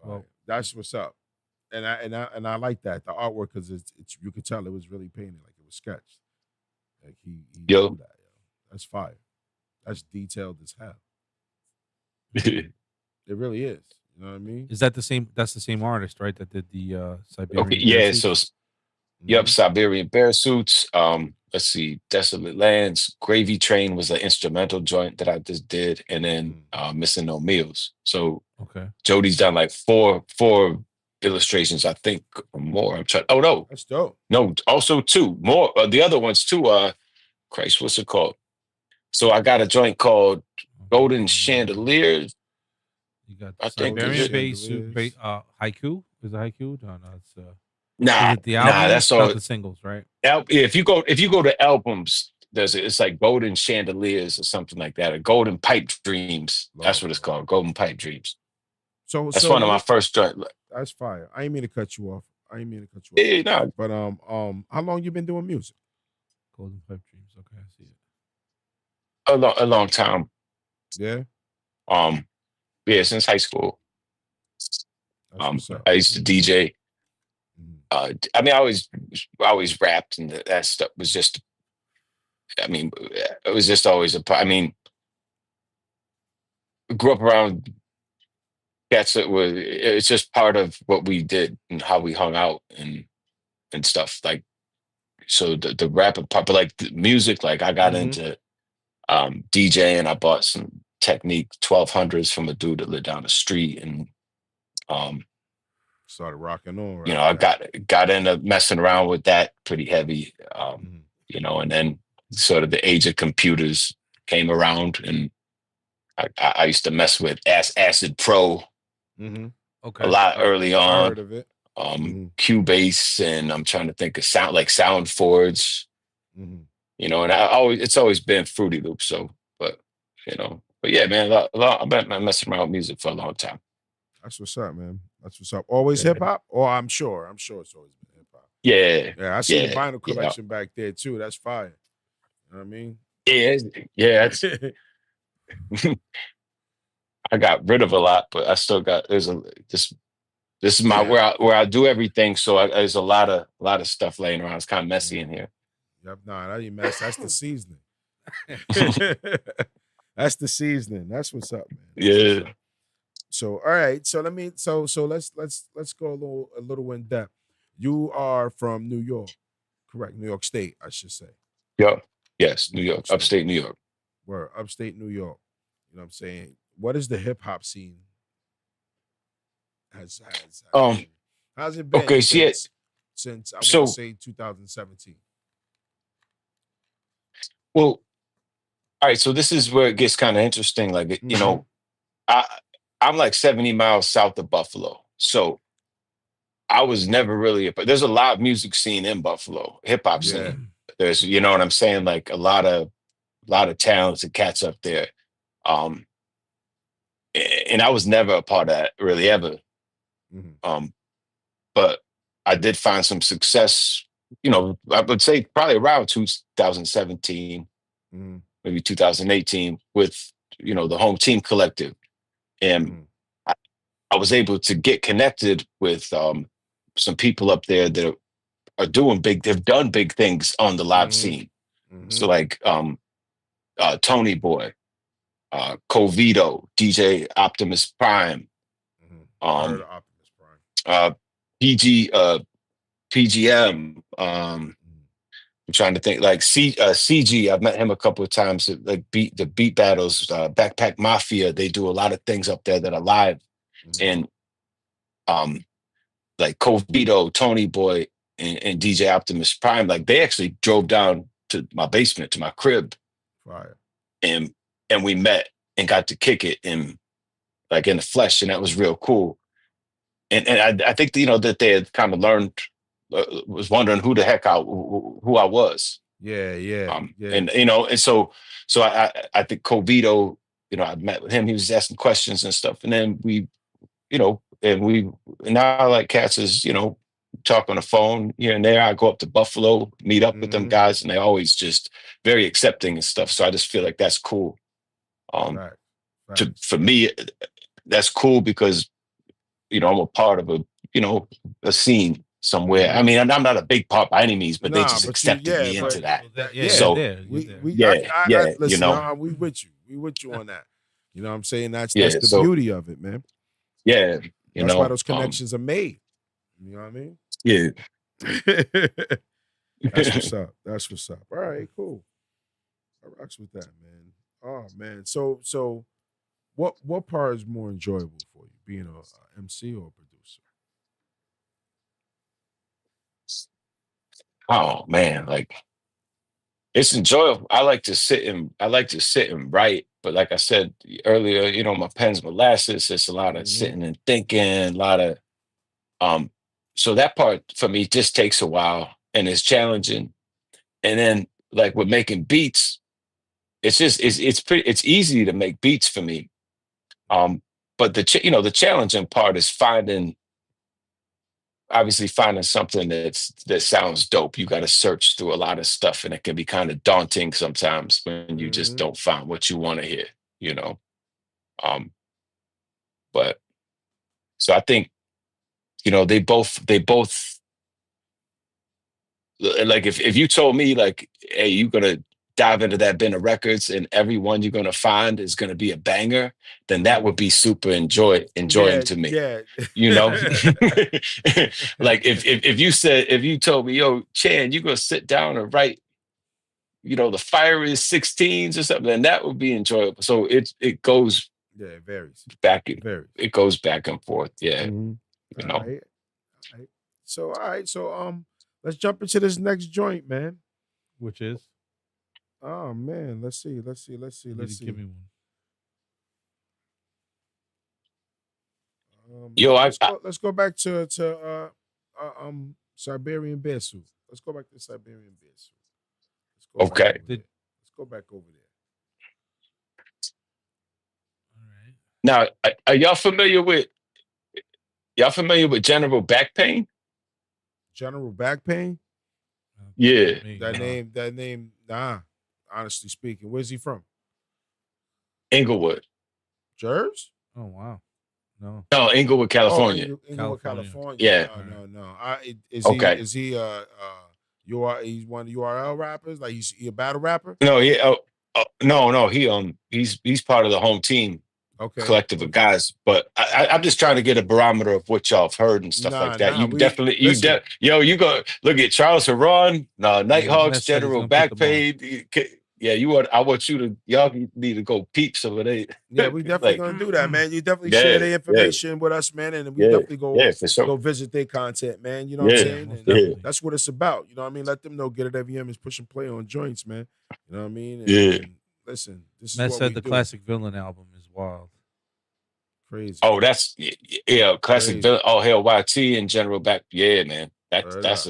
C: Well, that's what's up. And I like that. The artwork, because it's you could tell it was really painted, like it was sketched. Like he
D: Yo.
C: knew that, yo. That's fire. That's detailed as hell.
D: okay,
C: It really is. You know what I mean?
B: Is that the same? That's the same artist, right? That did the Siberian.
D: yeah,
B: Bear Suits?
D: yep, Siberian Bear Suits. Let's see, Desolate Lands, Gravy Train was an instrumental joint that I just did, and then Missing No Meals. So
B: Okay.
D: Jody's done like four illustrations, I think, or more. I'm trying. Oh no,
C: That's dope.
D: no, also two more. The other ones too. Christ, what's it called? So I got a joint called Golden Chandeliers.
B: You got
D: I think
B: Siberian
C: Chandeliers.
B: Haiku. Is it Haiku? No, it's
D: Nah,
B: is it the album?
D: that's
B: Not
D: all.
B: the singles, right?
D: If you go to albums, it's like Golden Chandeliers or something like that, or Golden Pipe Dreams. That's what it's called, Golden Pipe Dreams.
C: So
D: That's one of my first joint.
C: That's fire. I ain't mean to cut you off.
D: Yeah, no,
C: But how long you been doing music?
B: Golden Pipe Dreams. Okay, I see it.
D: a long time.
C: Yeah.
D: Yeah, since high school.
C: That's what's up.
D: I used to DJ.
C: Mhm.
D: I mean, I always rapped, and that stuff was just. I mean, it was just always a. I mean, grew up around cats that were. It's just part of what we did and how we hung out and stuff. Like, so the rap part, but like the music, like I got into DJ, and I bought some Technique 1200s from a dude that lived down the street, and
C: Started rocking on. Right?
D: you know, I got into messing around with that pretty heavy.
C: Mhm.
D: You know, and then sort of the age of computers came around, and I used to mess with Acid Pro
C: Mhm.
B: Okay.
D: a lot early
C: I
D: on.
C: heard of it.
D: Cubase, and I'm trying to think of Sound Forge.
C: Mhm.
D: You know, and it's always been Fruity Loops. So, but yeah, man, I've been messing around with music for a long time.
C: That's what's up, man. That's what's up. Always
D: Yeah.
C: hip hop? Oh, I'm sure it's always been hip hop.
D: Yeah,
C: Yeah, I see the
D: yeah,
C: vinyl collection back there too. That's fire. You know what I mean?
D: yeah. I got rid of a lot, but I still got. This is my where I do everything. So there's a lot of stuff laying around. It's kind of messy in here.
C: Yep, nah, that ain't mess. That's the seasoning. That's the seasoning. That's what's up, man.
D: Yeah.
C: So all right. So let's go a little in depth. You are from New York, correct? New York State, I should say.
D: Yep. Yes, New York, upstate New York.
C: We're upstate New York. You know what I'm saying? What is the hip hop scene? How's it been
D: Okay,
C: since I
D: so-
C: want to say 2017?
D: Well, all right. So this is where it gets kind of interesting. Like you know, I'm like 70 miles south of Buffalo, so I was never really. But there's a live music scene in Buffalo, hip hop scene. There's, you know what I'm saying, like a lot of talented cats up there. And I was never a part of that really ever. But I did find some success, you know, I would say probably around 2017, maybe 2018 with, you know, the Home Team Collective. And I was able to get connected with some people up there that are doing they've done big things on the live scene. So like Tony Boy, Covito, DJ Optimus Prime,
C: Heard of Optimus Prime.
D: PGM, I'm trying to think like CG. I've met him a couple of times. Like beat battles, Backpack Mafia. They do a lot of things up there that are live, and um, like Covito, Tony Boy, and DJ Optimus Prime. Like they actually drove down to my basement to my crib,
C: Fire.
D: and we met and got to kick it in like in the flesh, and that was real cool. And I think that they had kind of learned, was wondering who the heck who I was.
C: Yeah.
D: And and so I think Covito, I met with him. He was asking questions and stuff, and then and now I like cats is talk on the phone here and there. I go up to Buffalo, meet up with them guys, and they're always just very accepting and stuff. So I just feel like that's cool.
C: Right.
D: For me, that's cool because I'm a part of a scene somewhere. I mean, I'm not a big part by any means, but they just accepted me into that. So
C: listen, we with you. We with you on that. You know what I'm saying? That's the beauty of it, man.
D: Yeah.
C: That's why those connections are made. You know what I mean?
D: Yeah.
C: That's what's up. That's what's up. All right, cool. I rocks with that, man. Oh man. So what part is more enjoyable for you, being a MC or a producer?
D: Oh man, like it's enjoyable. I like to sit and write, but like I said earlier, my pen's molasses. It's a lot of sitting and thinking, a lot of so that part for me just takes a while and it's challenging. And then like with making beats, it's easy to make beats for me. But the challenging part is obviously finding something that sounds dope. You got to search through a lot of stuff, and it can be kind of daunting sometimes when you just don't find what you want to hear, but so I think they both like if you told me like, hey, you're gonna dive into that bin of records and every one you're gonna find is gonna be a banger, then that would be super enjoying to me.
C: Yeah.
D: Like if you told me, yo, Chan, you're gonna sit down and write, the fire is 16s or something, then that would be enjoyable. So it goes
C: it varies.
D: It goes back and forth. Yeah.
C: All right. So let's jump into this next joint, man.
B: Which is?
C: Oh man, let's see.
B: Give me one.
D: Yo,
C: let's go back to Siberian Bear Suit. Let's go back to Siberian Bear Suit.
D: Okay.
C: Let's go back over there.
B: All right.
D: Now, are y'all familiar with general back pain?
C: General back pain?
D: Yeah.
C: That name, nah. Honestly speaking, where's he from?
D: Inglewood.
C: Jersey?
B: Oh wow. No,
D: Inglewood, California.
C: Inglewood, California.
D: Yeah.
C: No. He's one of the URL rappers? Like he's a battle rapper?
D: No, no. He's part of the home team collective of guys. But I'm just trying to get a barometer of what y'all have heard and stuff like that. You go look at Charles Heron, Nighthawks, General Back Pain. Yeah, I want y'all need to go peep some of they.
C: Yeah, we definitely gonna do that, man. You definitely share the information with us, man, and we definitely go visit their content, man. You know what I'm saying? And that's what it's about. You know what I mean? Let them know Get It FVM is pushing play on joints, man. You know what I mean? And listen, this is
B: Matt
C: what
B: said
C: we
B: the
C: do.
B: Classic Villain album is wild.
C: Crazy.
D: Oh, that's classic villain. Oh, hell, YT and General Back. Yeah, man.
C: That's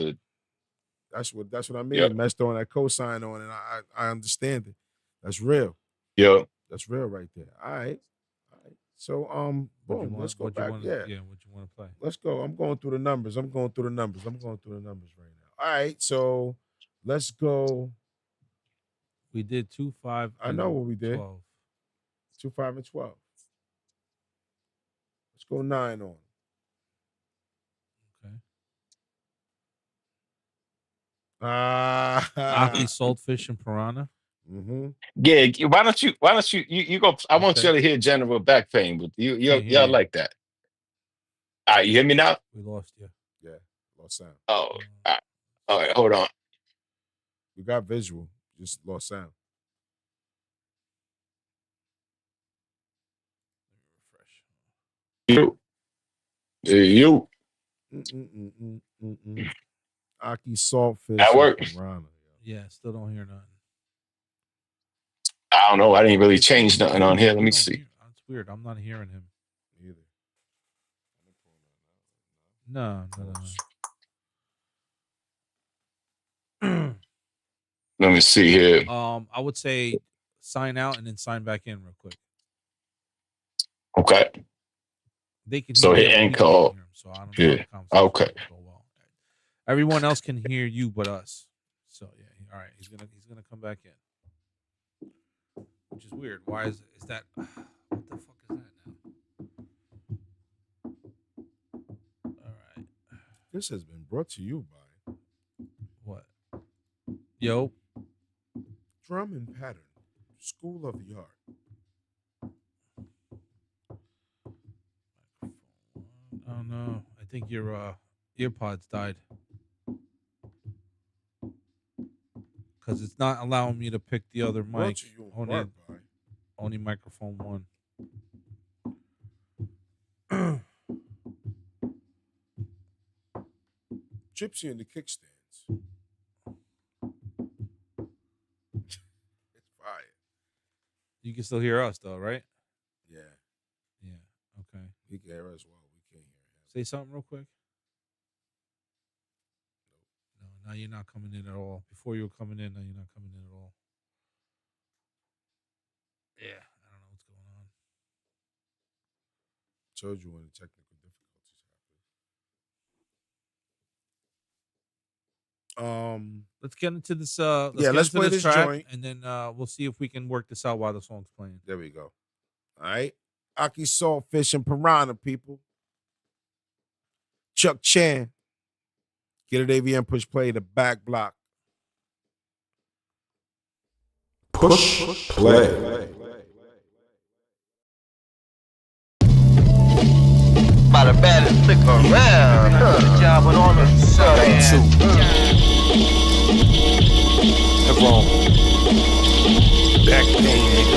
C: what I mean.
D: Yep.
C: Messed on that cosign on, and I understand it. That's real.
D: Yeah.
C: That's real right there. All right. So boom, let's go back.
B: What you want to play?
C: Let's go. I'm going through the numbers. I'm going through the numbers right now. All right. So let's go.
B: We did 2, 5.
C: I know what we did.
B: 12.
C: 2, 5, and 12. Let's go 9 on.
B: Aki, Saltfish, and Piranha.
D: Yeah, why don't you go? I want you to hear General Back Pain, but y'all like that. All right, you hear me now?
B: We lost you.
C: Yeah, lost sound.
D: Oh, all right, hold on.
C: We got visual, just lost sound.
D: You. You.
C: Aki Saltfish.
D: That work?
C: Piranha.
B: Yeah, still don't hear nothing.
D: I don't know. I didn't really change nothing on here. Let me see.
B: It's weird. I'm not hearing him.
C: Either.
B: No.
D: Let me see here.
B: I would say sign out and then sign back in real quick.
D: Okay.
B: They can
D: So
B: hear
D: hit
B: him,
D: end
B: we can't
D: call.
B: hear him, so I don't know
D: Yeah.
B: how the conversation
D: Okay.
B: will go well. Everyone else can hear you but us. So yeah, all right. He's gonna come back in, which is weird. Why is that? What the fuck is that now? All right.
C: This has been brought to you by
B: What? Yo.
C: Drum and Pattern, School of the Art.
B: Oh no, I think your earpods died because it's not allowing me to pick the other
C: Brought
B: mic.
C: to you in part by
B: Only microphone one.
C: Gypsy and the Kickstands. It's fire.
B: You can still hear us though, right?
C: Yeah,
B: Yeah. Okay.
C: he can hear us well. We can't hear him.
B: Say something real quick. No, now you're not coming in at all. Before you were coming in, now you're not coming in at all. Yeah, I don't know what's going on.
C: Told you when the technical difficulties happen.
B: Let's get into this.
C: Let's play this
B: track,
C: joint.
B: and then we'll see if we can work this out while the song's playing.
C: There we go. All right. Aki Saltfish and Piranha, people. Chuck Chan. Get it AVM, push play, the back block.
H: Push play.
I: By the baddest flick around. Good job with all the southern.
H: That's wrong. Back pain, nigga.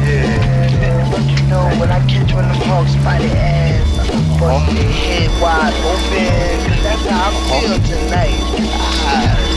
I: Yeah. But you know, when I catch one of them hawks by the ass, I'm bust their head wide open. Cause that's how I feel tonight.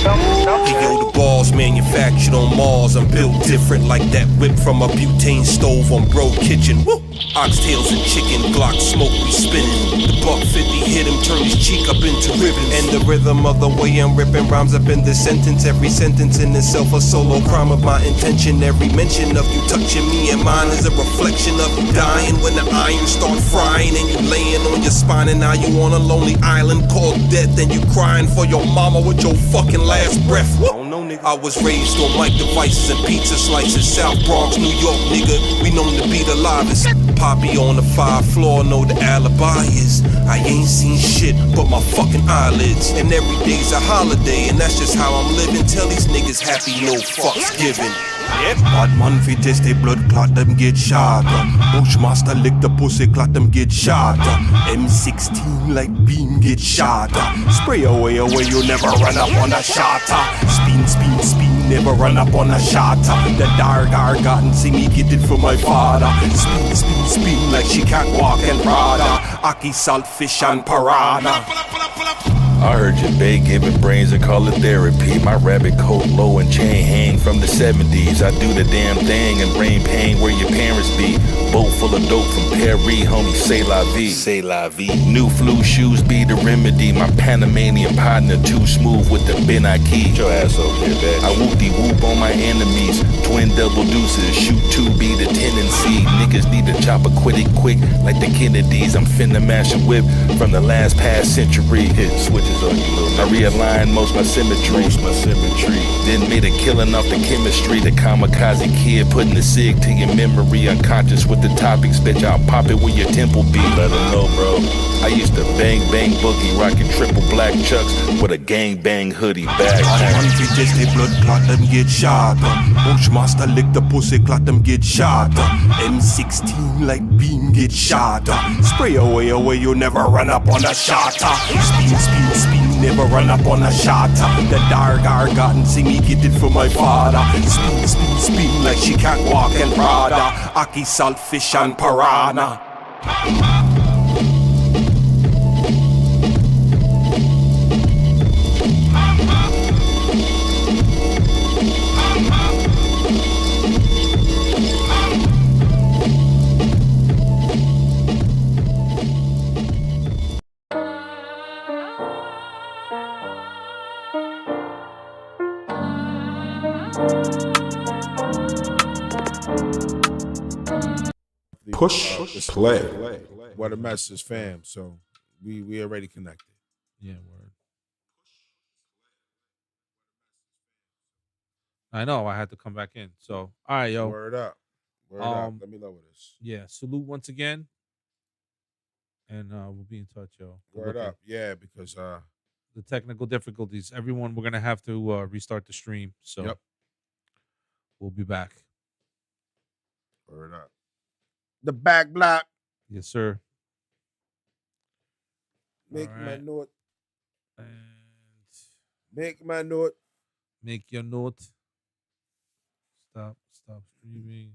A: Hey yo, the balls manufactured on Mars. I'm built different like that whip from a butane stove on Bro Kitchen. Woo! Oxtails and chicken, Glock smoke we spinning. The buck 50 hit him, turn his cheek up into ribbons. And the rhythm of the way I'm ripping rhymes up in this sentence. Every sentence in itself a solo crime of my intention. Every mention of you touching me and mine is a reflection of you dying when the iron start frying and you laying on your spine. And now you on a lonely island called death, and you crying for your mama with your fucking last breath. Woo! I was raised on mic devices and pizza slices. South Bronx, New York, nigga, we known to be the livest. Poppy on the 5th floor, know the alibi is I ain't seen shit but my fucking eyelids. And every day's a holiday, and that's just how I'm living. Tell these niggas happy, no fucks given. Bad man fi test the blood clot, them get shot. Bushmaster lick the pussy clot, them get shot. M16 like beam get shot. Spray away, you never run up on a shot. Spin, never run up on a shot. The dark gotten see me get it from my father. Spin like she can't walk and Prada. Aki Saltfish and Piranha.
J: I heard your bae giving brains and call it therapy. My rabbit coat low and chain hang from the 70s. I do the damn thing and brain pain where your parents be. Boat full of dope from Perry, homie, say la vie. Say la vie. New flu shoes be the remedy. My Panamanian partner too smooth with the Ben Aki. Get your ass over here, bitch. I whoop-de-whoop on my enemies. Twin double deuces, shoot 2 be the tendency. Niggas need to chop a quick like the Kennedys. I'm finna mash a whip from the last past century. Hit switches on you, little. I realigned most my symmetry. Then made a killing off the chemistry. The kamikaze kid putting the sig to your memory. Unconscious with the topics, bitch. I'll pop it where your temple be. Let them know, bro. I used to bang boogie, rocking triple black chucks with a gang bang hoodie back.
A: Man fi test the blood clot, them get shot. Bushmaster lick the pussy clot, them get shot. M16 like beam get shot. Spray away, you never run up on a shot. Spin,
K: never run up on a shot. The dark gargotten see me get it for my father. Speed like she can't walk and Prada. Aki, saltfish and piranha.
C: Push play. What a message, fam. So we already connected.
B: Yeah, word. I know. I had to come back in. So, all right, yo.
C: Word up. Word up. Let me lower this.
B: Yeah, salute once again. And we'll be in touch, yo. Good
C: Word
B: looking.
C: up. Yeah, because
B: the technical difficulties. Everyone, we're gonna have to restart the stream. So
C: Yep.
B: We'll be back.
C: Word up. The back block.
B: Yes, sir.
C: Make
B: All
C: my
B: right.
C: note.
B: And
C: Make my note.
B: make your note. Stop streaming.